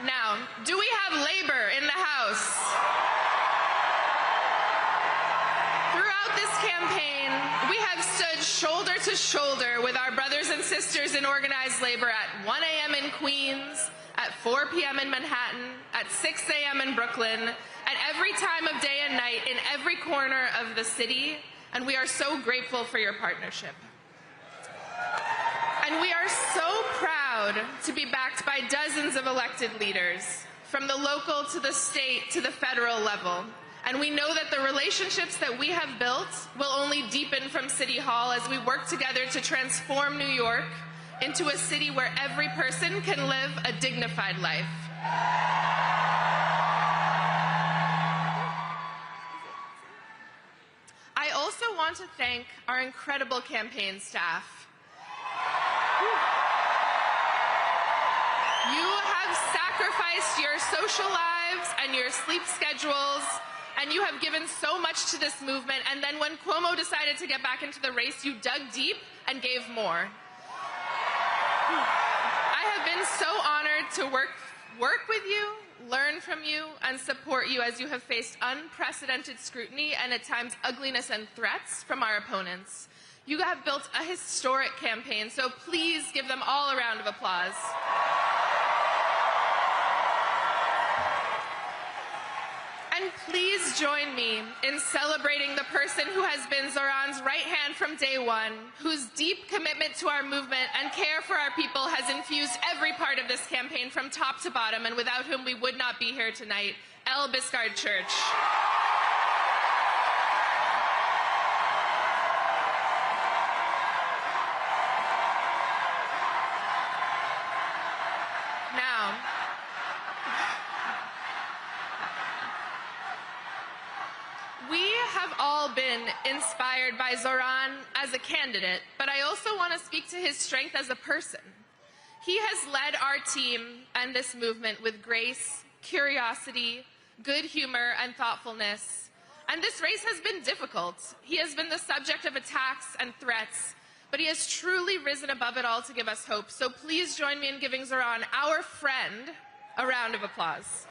Now, do we have labor in the House? Throughout this campaign, we have stood shoulder to shoulder with our brothers and sisters in organized labor at 1 a.m. in Queens, at 4 p.m. in Manhattan, at 6 a.m. in Brooklyn, at every time of day and night in every corner of the city, and we are so grateful for your partnership. And we are so proud to be backed by dozens of elected leaders, from the local to the state to the federal level. And we know that the relationships that we have built will only deepen from City Hall as we work together to transform New York into a city where every person can live a dignified life. I also want to thank our incredible campaign staff. You have sacrificed your social lives and your sleep schedules, and you have given so much to this movement, and then when Cuomo decided to get back into the race, you dug deep and gave more. I have been so honored to work with you, learn from you, and support you as you have faced unprecedented scrutiny and at times ugliness and threats from our opponents. You have built a historic campaign, so please give them all a round of applause. And please join me in celebrating the person who has been Zoran's right hand from day one, whose deep commitment to our movement and care for our people has infused every part of this campaign from top to bottom, and without whom we would not be here tonight, El Biscard Church. Now, we have all been inspired by Zoran as a candidate, but I also want to speak to his strength as a person. He has led our team and this movement with grace, curiosity, good humor, and thoughtfulness. And this race has been difficult. He has been the subject of attacks and threats, but he has truly risen above it all to give us hope. So please join me in giving Zoran, our friend, a round of applause.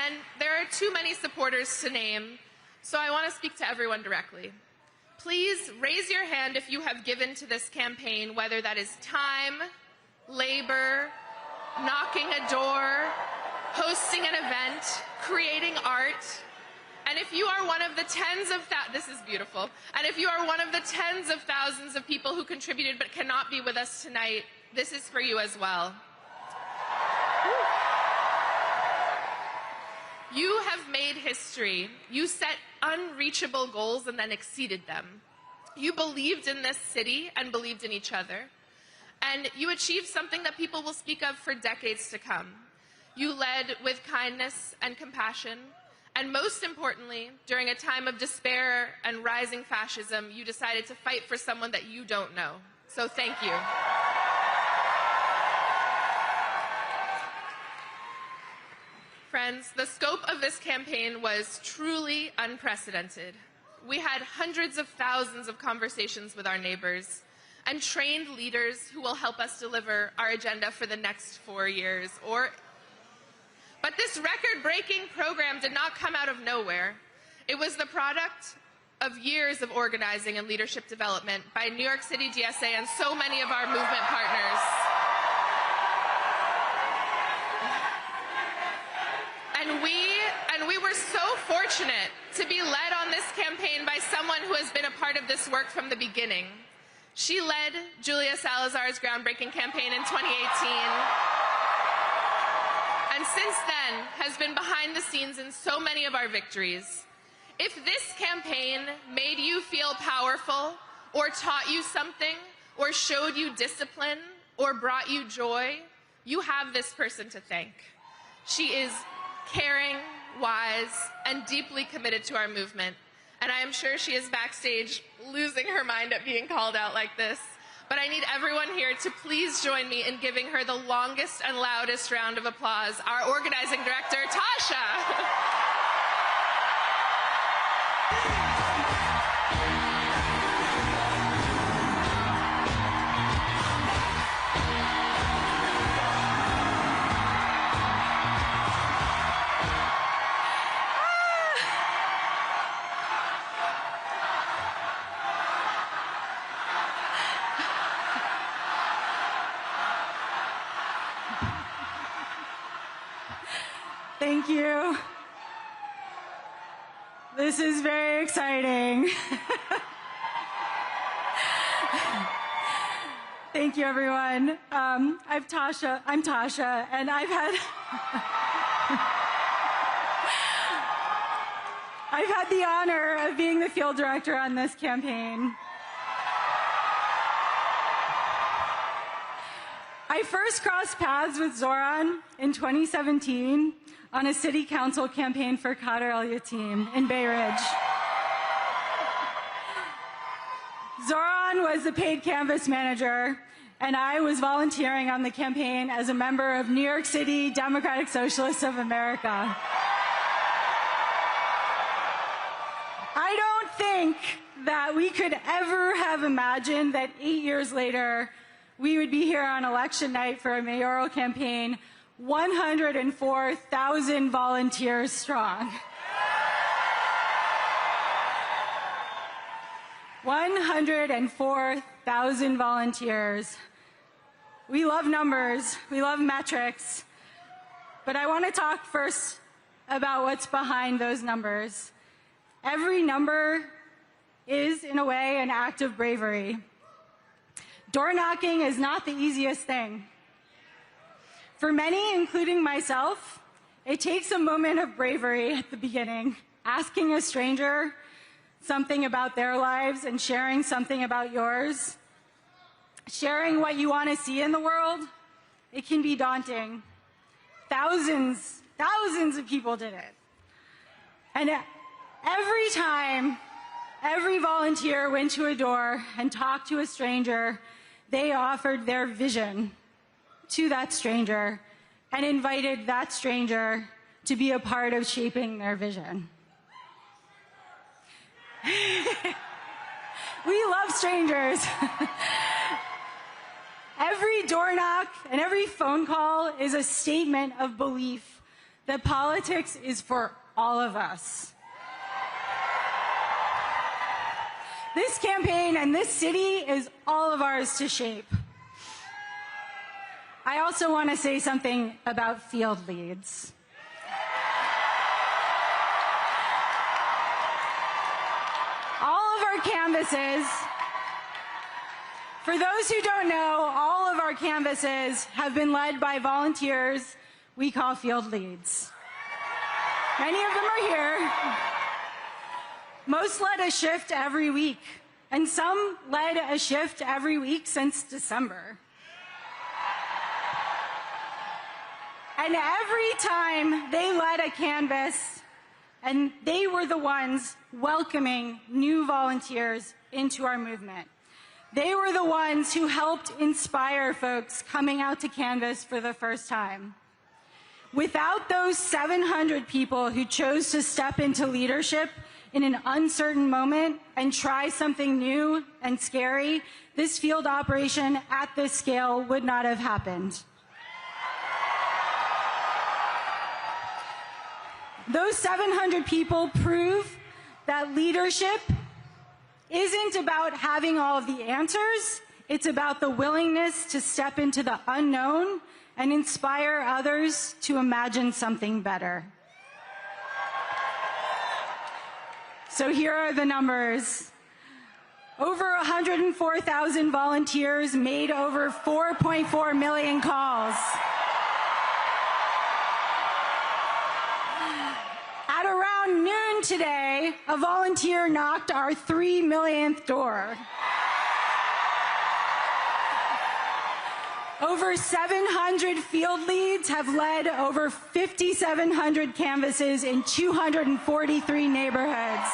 And there are too many supporters to name, so I want to speak to everyone directly. Please raise your hand if you have given to this campaign, whether that is time, labor, knocking a door, hosting an event, creating art. And if you are one of the this is beautiful. And if you are one of the tens of thousands of people who contributed but cannot be with us tonight, this is for you as well. You have made history. You set unreachable goals and then exceeded them. You believed in this city and believed in each other. And you achieved something that people will speak of for decades to come. You led with kindness and compassion. And most importantly, during a time of despair and rising fascism, you decided to fight for someone that you don't know. So thank you. Friends, the scope of this campaign was truly unprecedented. We had hundreds of thousands of conversations with our neighbors and trained leaders who will help us deliver our agenda for the next 4 years. But this record-breaking program did not come out of nowhere. It was the product of years of organizing and leadership development by New York City DSA and so many of our movement partners. And we were so fortunate to be led on this campaign by someone who has been a part of this work from the beginning. She led Julia Salazar's groundbreaking campaign in 2018, and since then has been behind the scenes in so many of our victories. If this campaign made you feel powerful, or taught you something, or showed you discipline, or brought you joy, you have this person to thank. She is caring, wise, and deeply committed to our movement. And I am sure she is backstage losing her mind at being called out like this. But I need everyone here to please join me in giving her the longest and loudest round of applause, our organizing director, Tasha. Thank you. This is very exciting. Thank you, everyone. I'm Tasha, and I've had the honor of being the field director on this campaign. I first crossed paths with Zoran in 2017 on a city council campaign for Qadr al-Yatim in Bay Ridge. Zoran was the paid canvas manager, and I was volunteering on the campaign as a member of New York City Democratic Socialists of America. I don't think that we could ever have imagined that 8 years later, we would be here on election night for a mayoral campaign 104,000 volunteers strong. 104,000 volunteers. We love numbers, we love metrics, but I want to talk first about what's behind those numbers. Every number is, in a way, an act of bravery. Door knocking is not the easiest thing. For many, including myself, it takes a moment of bravery at the beginning, asking a stranger something about their lives and sharing something about yours. Sharing what you want to see in the world, it can be daunting. Thousands of people did it. And every time, every volunteer went to a door and talked to a stranger, they offered their vision to that stranger and invited that stranger to be a part of shaping their vision. We love strangers. Every door knock and every phone call is a statement of belief that politics is for all of us. This campaign and this city is all of ours to shape. I also want to say something about field leads. All of our canvases, for those who don't know, all of our canvases have been led by volunteers we call field leads. Many of them are here. Most led a shift every week, and some led a shift every week since December. And every time they led a canvas, and they were the ones welcoming new volunteers into our movement. They were the ones who helped inspire folks coming out to canvas for the first time. Without those 700 people who chose to step into leadership in an uncertain moment and try something new and scary, this field operation at this scale would not have happened. Those 700 people prove that leadership isn't about having all of the answers. It's about the willingness to step into the unknown and inspire others to imagine something better. So here are the numbers. Over 104,000 volunteers made over 4.4 million calls. At around noon today, a volunteer knocked our 3 millionth door. Over 700 field leads have led over 5,700 canvases in 243 neighborhoods.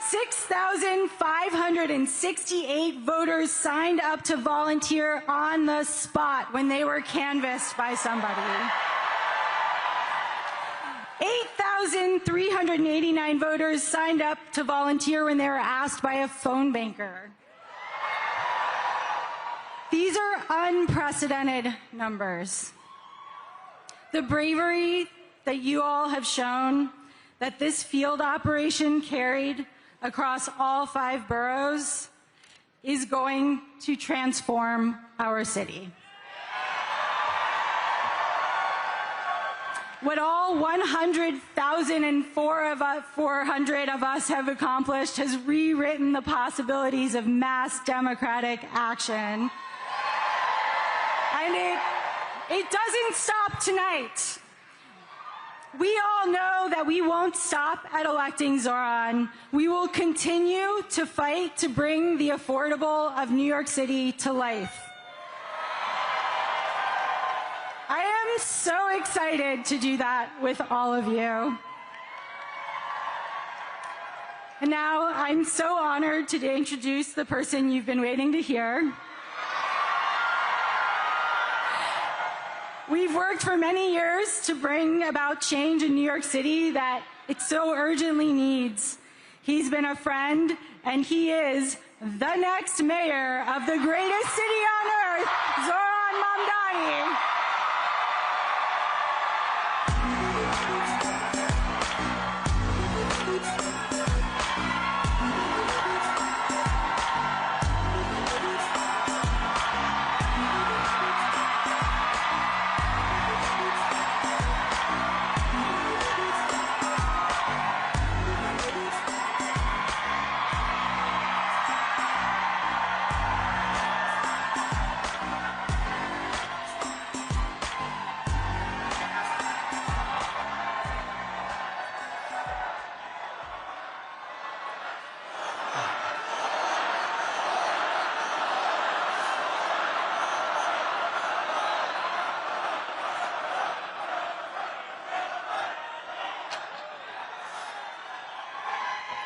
6,568 voters signed up to volunteer on the spot when they were canvassed by somebody. 8,389 voters signed up to volunteer when they were asked by a phone banker. These are unprecedented numbers. The bravery that you all have shown, that this field operation carried across all 5 boroughs, is going to transform our city. What all 100,400 of us have accomplished has rewritten the possibilities of mass democratic action. And it doesn't stop tonight. We all know that we won't stop at electing Zoran. We will continue to fight to bring the affordable of New York City to life. I am so excited to do that with all of you. And now I'm so honored to introduce the person you've been waiting to hear. We've worked for many years to bring about change in New York City that it so urgently needs. He's been a friend, and he is the next mayor of the greatest city on earth, Zoran Mamdani.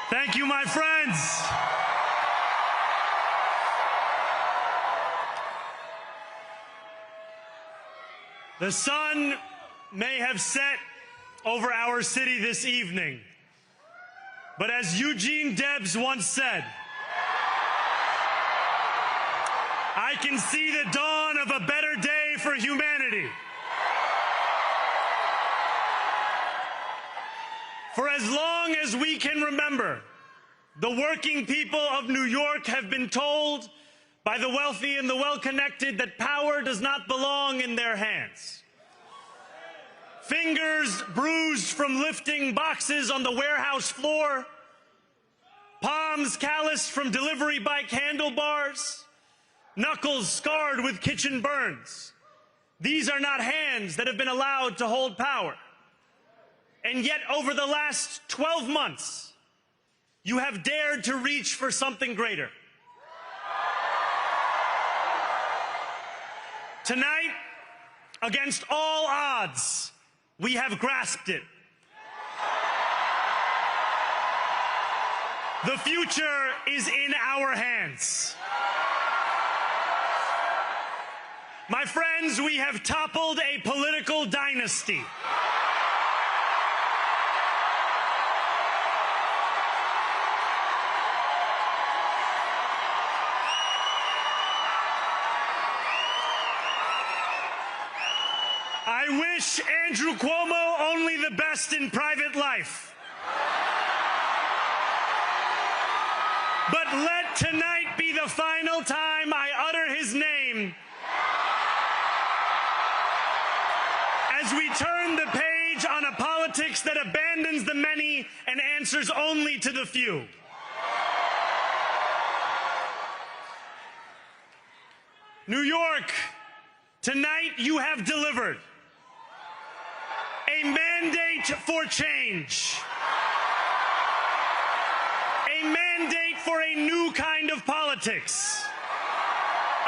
Thank you, my friends. The sun may have set over our city this evening, but as Eugene Debs once said, I can see the dawn of a better day for humanity. For as long as we can remember, the working people of New York have been told by the wealthy and the well-connected that power does not belong in their hands. Fingers bruised from lifting boxes on the warehouse floor, palms calloused from delivery bike handlebars, knuckles scarred with kitchen burns. These are not hands that have been allowed to hold power. And yet, over the last 12 months, you have dared to reach for something greater. Tonight, against all odds, we have grasped it. The future is in our hands. My friends, we have toppled a political dynasty. I wish Andrew Cuomo only the best in private life. But let tonight be the final time I utter his name as we turn the page on a politics that abandons the many and answers only to the few. New York, tonight you have delivered a mandate for change, a mandate for a new kind of politics,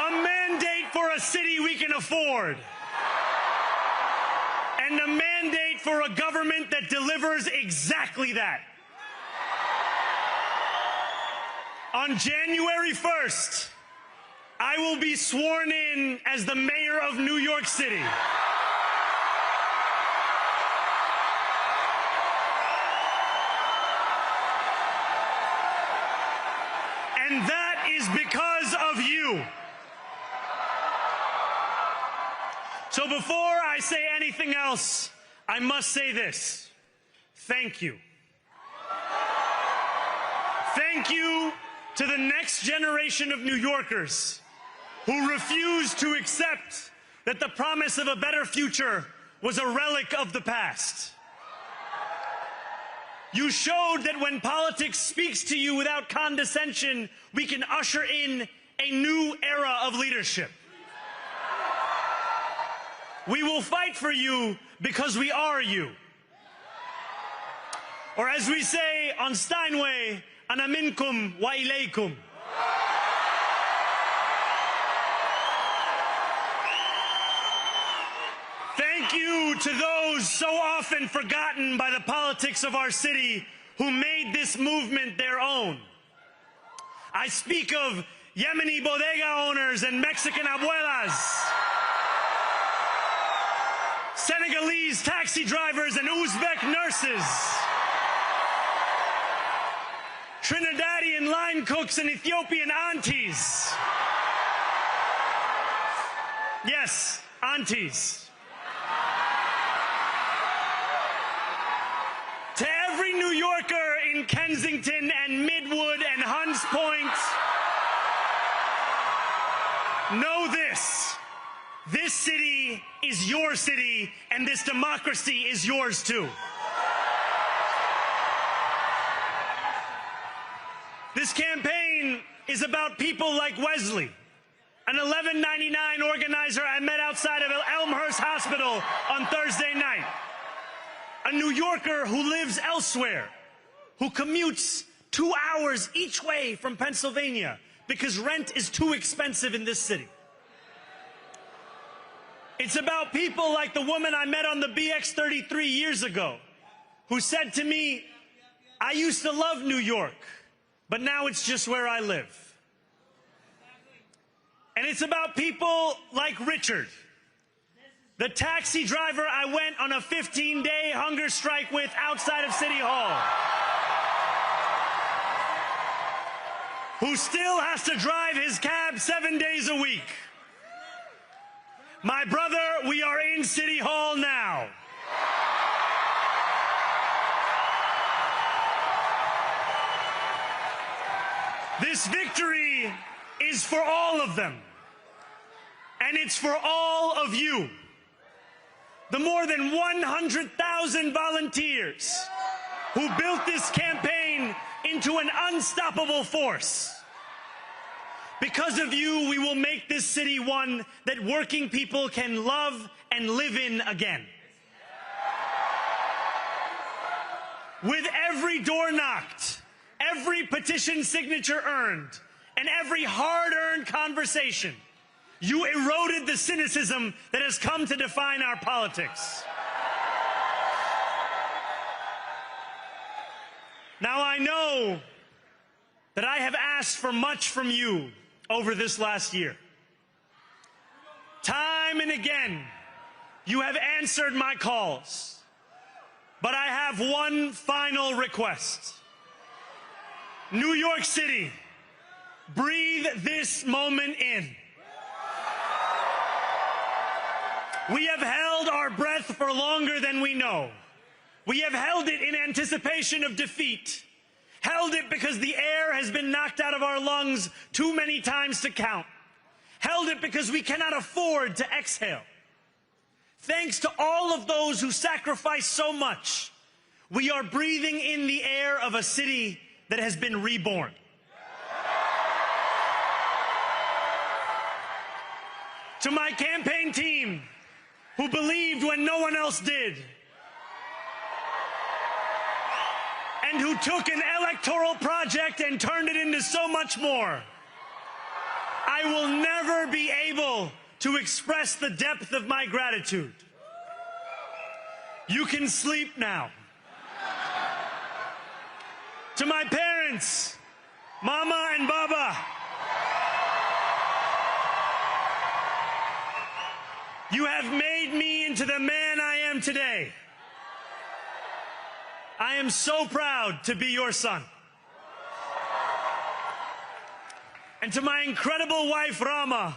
a mandate for a city we can afford, and a mandate for a government that delivers exactly that. On January 1st, I will be sworn in as the mayor of New York City. And that is because of you. So before I say anything else, I must say this. Thank you. Thank you to the next generation of New Yorkers who refused to accept that the promise of a better future was a relic of the past. You showed that when politics speaks to you without condescension, we can usher in a new era of leadership. We will fight for you because we are you. Or as we say on Steinway, ana minkum wa ilaykum. Thank you to those so often forgotten by the politics of our city who made this movement their own. I speak of Yemeni bodega owners and Mexican abuelas, Senegalese taxi drivers and Uzbek nurses, Trinidadian line cooks and Ethiopian aunties. Yes, aunties. To every New Yorker in Kensington and Midwood and Hunts Point, know this. This city is your city, and this democracy is yours too. This campaign is about people like Wesley, an $11.99 organizer I met outside of Elmhurst Hospital on Thursday night. A New Yorker who lives elsewhere, who commutes 2 hours each way from Pennsylvania because rent is too expensive in this city. It's about people like the woman I met on the BX33 years ago, who said to me, I used to love New York, but now it's just where I live. And it's about people like Richard, the taxi driver I went on a 15-day hunger strike with outside of City Hall, who still has to drive his cab 7 days a week. My brother, we are in City Hall now. This victory is for all of them, and it's for all of you. The more than 100,000 volunteers who built this campaign into an unstoppable force. Because of you, we will make this city one that working people can love and live in again. With every door knocked, every petition signature earned, and every hard-earned conversation, you eroded the cynicism that has come to define our politics. Now I know that I have asked for much from you over this last year. Time Time and again, you have answered my calls. But I have one final request. New York City, breathe this moment in. We have held our breath for longer than we know. We have held it in anticipation of defeat. Held it because the air has been knocked out of our lungs too many times to count. Held it because we cannot afford to exhale. Thanks to all of those who sacrificed so much, we are breathing in the air of a city that has been reborn. To my campaign team, who believed when no one else did, and who took an electoral project and turned it into so much more, I will never be able to express the depth of my gratitude. You can sleep now. To my parents, Mama and Baba, you have made me into the man I am today. I am so proud to be your son. And to my incredible wife, Rama,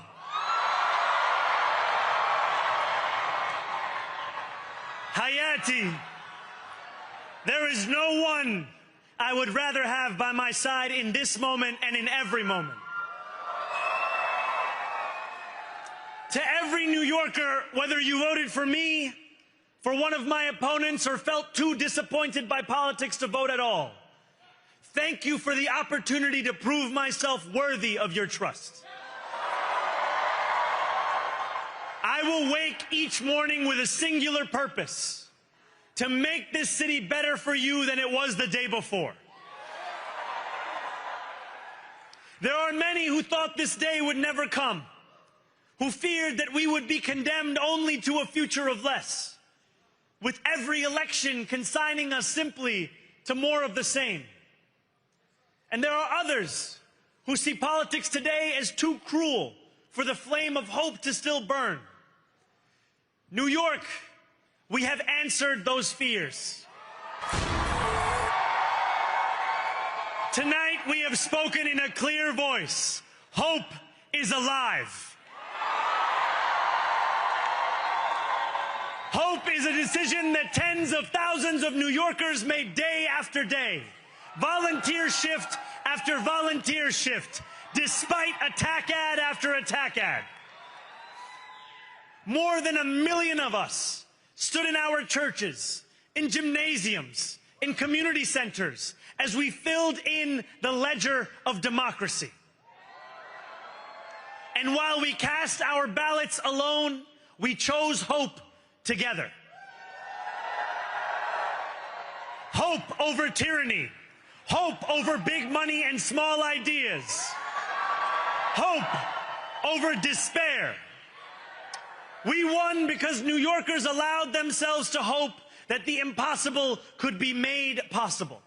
Hayati, there is no one I would rather have by my side in this moment and in every moment. To every New Yorker, whether you voted for me, for one of my opponents, or felt too disappointed by politics to vote at all, thank you for the opportunity to prove myself worthy of your trust. I will wake each morning with a singular purpose: to make this city better for you than it was the day before. There are many who thought this day would never come, who feared that we would be condemned only to a future of less, with every election consigning us simply to more of the same. And there are others who see politics today as too cruel for the flame of hope to still burn. New York, we have answered those fears. Tonight we have spoken in a clear voice. Hope is alive. Hope is a decision that tens of thousands of New Yorkers made day after day, volunteer shift after volunteer shift, despite attack ad after attack ad. More than 1 million of us stood in our churches, in gymnasiums, in community centers, as we filled in the ledger of democracy. And while we cast our ballots alone, we chose hope together. Hope over tyranny. Hope over big money and small ideas. Hope over despair. We won because New Yorkers allowed themselves to hope that the impossible could be made possible.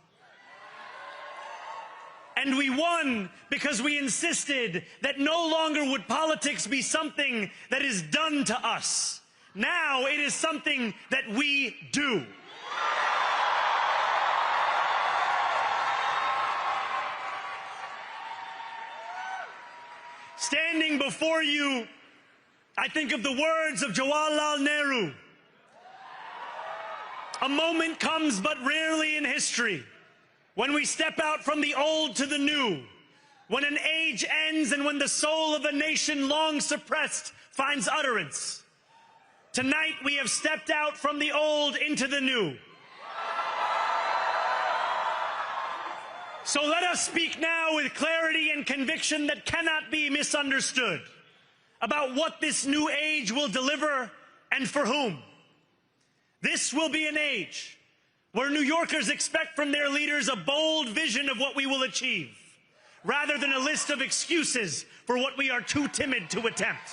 And we won because we insisted that no longer would politics be something that is done to us. Now it is something that we do. Standing before you, I think of the words of Jawaharlal Nehru. A moment comes but rarely in history when we step out from the old to the new, when an age ends and when the soul of a nation long suppressed finds utterance. Tonight we have stepped out from the old into the new. So let us speak now with clarity and conviction that cannot be misunderstood about what this new age will deliver and for whom. This will be an age where New Yorkers expect from their leaders a bold vision of what we will achieve, rather than a list of excuses for what we are too timid to attempt.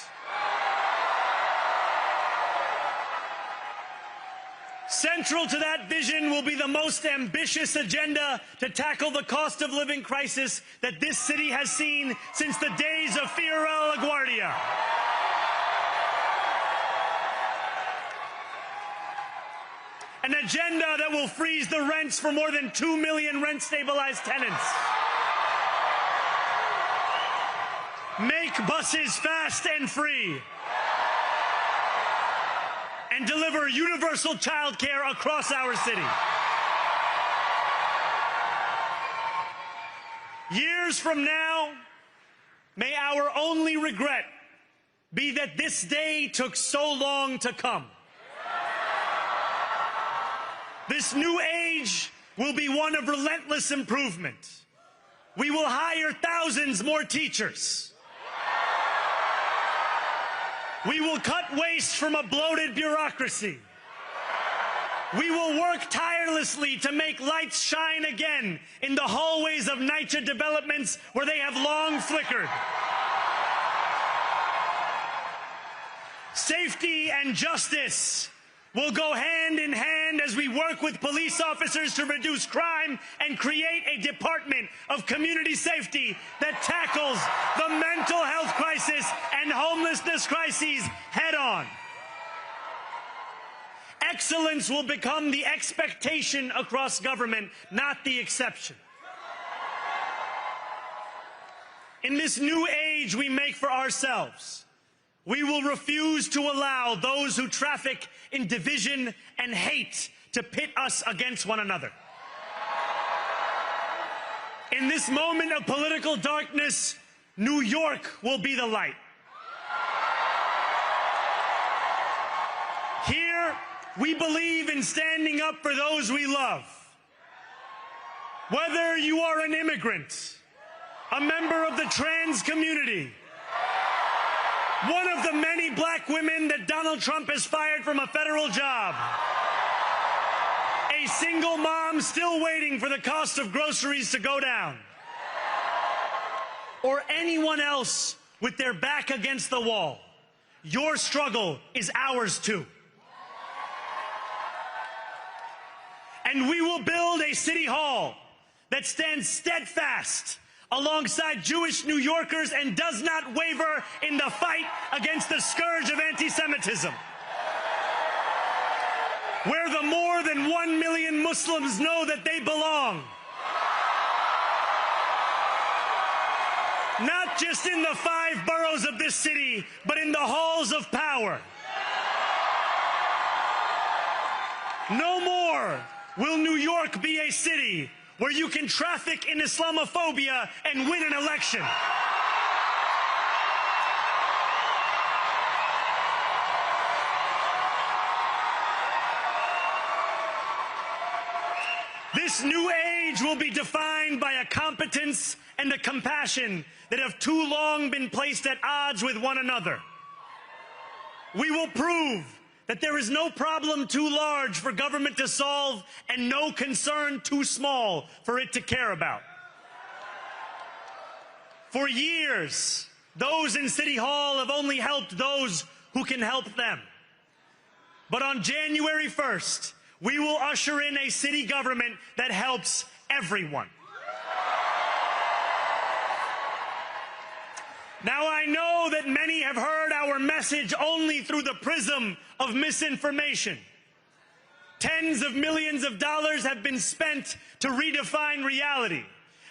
Central to that vision will be the most ambitious agenda to tackle the cost of living crisis that this city has seen since the days of Fiorello LaGuardia. An agenda that will freeze the rents for more than 2 million rent-stabilized tenants. Make buses fast and free. And deliver universal child care across our city. Years from now, may our only regret be that this day took so long to come. This new age will be one of relentless improvement. We will hire thousands more teachers. We will cut waste from a bloated bureaucracy. We will work tirelessly to make lights shine again in the hallways of NYCHA developments where they have long flickered. Safety and justice will go hand in hand as we work with police officers to reduce crime and create a department of community safety that tackles the mental health crisis and homelessness crises head on. Excellence will become the expectation across government, not the exception. In this new age we make for ourselves, we will refuse to allow those who traffic in division and hate to pit us against one another. In this moment of political darkness, New York will be the light. Here, we believe in standing up for those we love. Whether you are an immigrant, a member of the trans community, one of the many black women that Donald Trump has fired from a federal job, a single mom still waiting for the cost of groceries to go down, or anyone else with their back against the wall, your struggle is ours too. And we will build a city hall that stands steadfast alongside Jewish New Yorkers and does not waver in the fight against the scourge of anti-Semitism. Where the more than 1 million Muslims know that they belong. Not just in the 5 boroughs of this city, but in the halls of power. No more will New York be a city where you can traffic in Islamophobia and win an election. This new age will be defined by a competence and a compassion that have too long been placed at odds with one another. We will prove that there is no problem too large for government to solve and no concern too small for it to care about. For years, those in City Hall have only helped those who can help them. But on January 1st, we will usher in a city government that helps everyone. Now, I know that many have heard our message only through the prism of misinformation. Tens of millions of dollars have been spent to redefine reality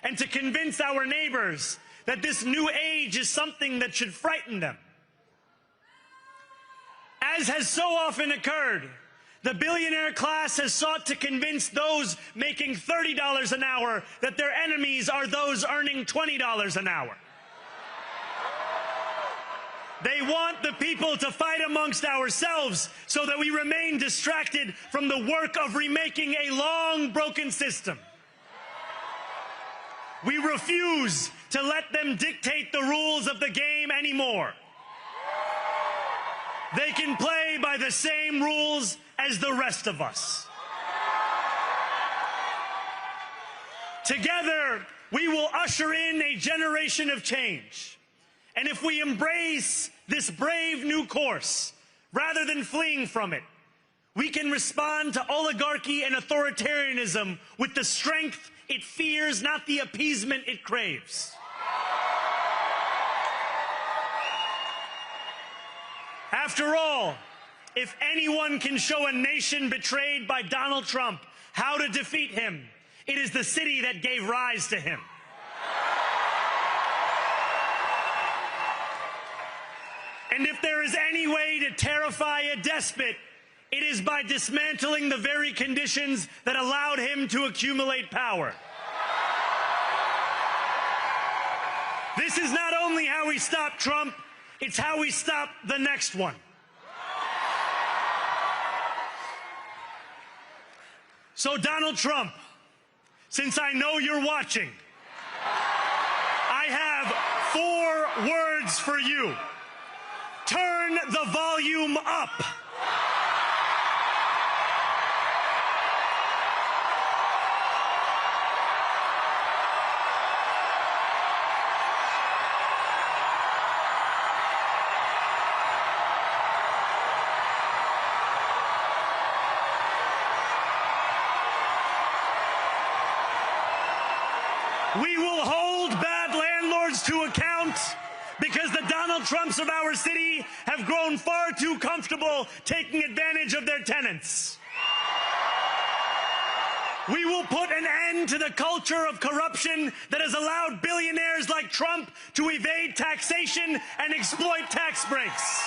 and to convince our neighbors that this new age is something that should frighten them. As has so often occurred, the billionaire class has sought to convince those making $30 an hour that their enemies are those earning $20 an hour. They want the people to fight amongst ourselves so that we remain distracted from the work of remaking a long broken system. We refuse to let them dictate the rules of the game anymore. They can play by the same rules as the rest of us. Together, we will usher in a generation of change. And if we embrace this brave new course, rather than fleeing from it, we can respond to oligarchy and authoritarianism with the strength it fears, not the appeasement it craves. After all, if anyone can show a nation betrayed by Donald Trump how to defeat him, it is the city that gave rise to him. And if there is any way to terrify a despot, it is by dismantling the very conditions that allowed him to accumulate power. This is not only how we stop Trump, it's how we stop the next one. So, Donald Trump, since I know you're watching, I have 4 words for you. Turn the volume up. We will hold bad landlords to account because the Donald Trumps of our city have grown far too comfortable taking advantage of their tenants. We will put an end to the culture of corruption that has allowed billionaires like Trump to evade taxation and exploit tax breaks.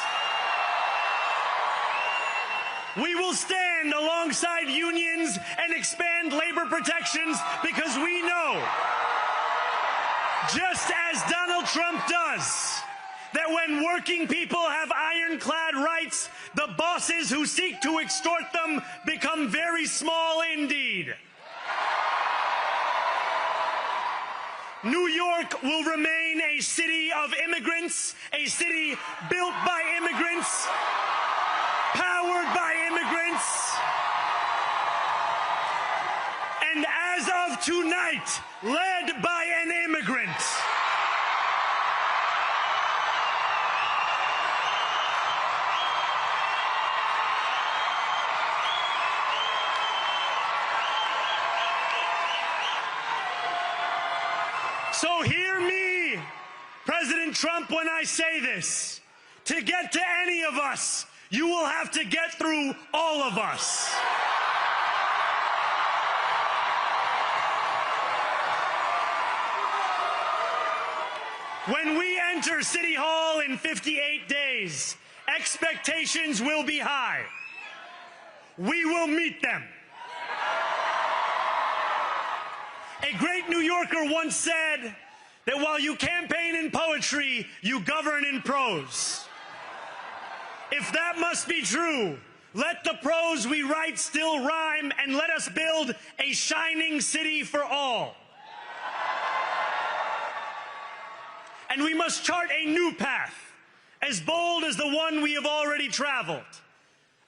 We will stand alongside unions and expand labor protections because we know, just as Donald Trump does, that when working people have ironclad rights, the bosses who seek to extort them become very small indeed. New York will remain a city of immigrants, a city built by immigrants, powered by immigrants, and as of tonight, led by an immigrant. So hear me, President Trump, when I say this. To get to any of us, you will have to get through all of us. When we enter City Hall in 58 days, expectations will be high. We will meet them. A great New Yorker once said that while you campaign in poetry, you govern in prose. If that must be true, let the prose we write still rhyme, and let us build a shining city for all. And we must chart a new path, as bold as the one we have already traveled.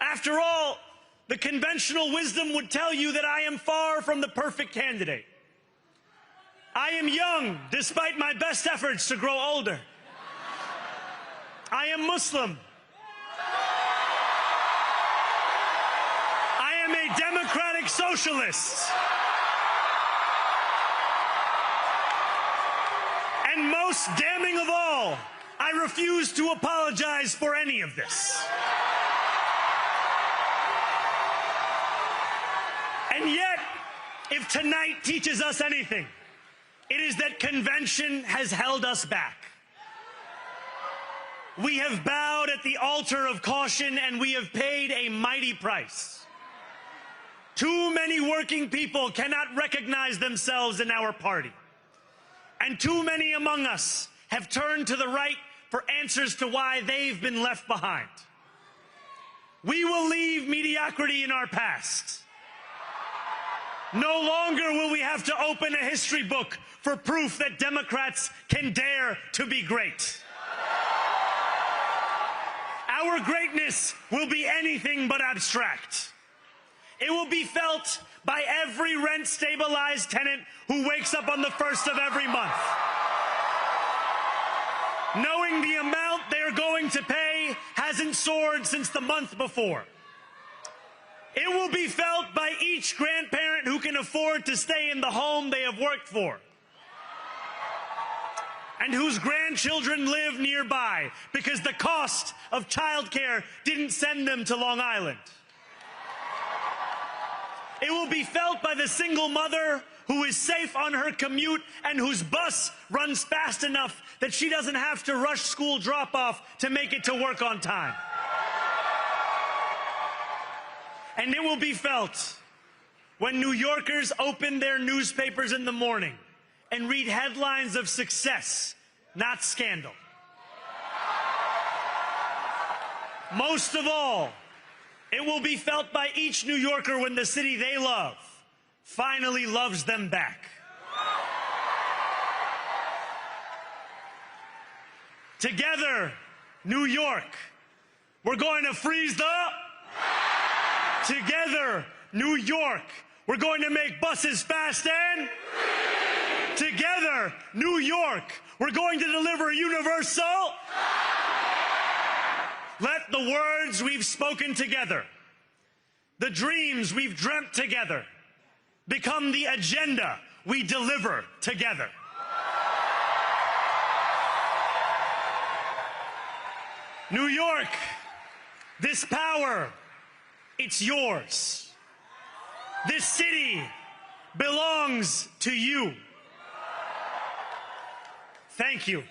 After all, the conventional wisdom would tell you that I am far from the perfect candidate. I am young, despite my best efforts to grow older. I am Muslim. I am a democratic socialist. And most damning of all, I refuse to apologize for any of this. And yet, if tonight teaches us anything, it is that convention has held us back. We have bowed at the altar of caution, and we have paid a mighty price. Too many working people cannot recognize themselves in our party. And too many among us have turned to the right for answers to why they've been left behind. We will leave mediocrity in our past. No longer will we have to open a history book for proof that Democrats can dare to be great. Our greatness will be anything but abstract. It will be felt by every rent-stabilized tenant who wakes up on the first of every month, knowing the amount they're going to pay hasn't soared since the month before. It will be felt by each grandparent who can afford to stay in the home they have worked for. and whose grandchildren live nearby because the cost of childcare didn't send them to Long Island. It will be felt by the single mother who is safe on her commute and whose bus runs fast enough that she doesn't have to rush school drop-off to make it to work on time. And it will be felt when New Yorkers open their newspapers in the morning and read headlines of success, not scandal. Most of all, it will be felt by each New Yorker when the city they love finally loves them back. Together, New York, we're going to freeze the... Together, New York, we're going to make buses fast and... Together, New York, we're going to deliver universal... Let the words we've spoken together, the dreams we've dreamt together, become the agenda we deliver together. New York, this power, it's yours. This city belongs to you. Thank you.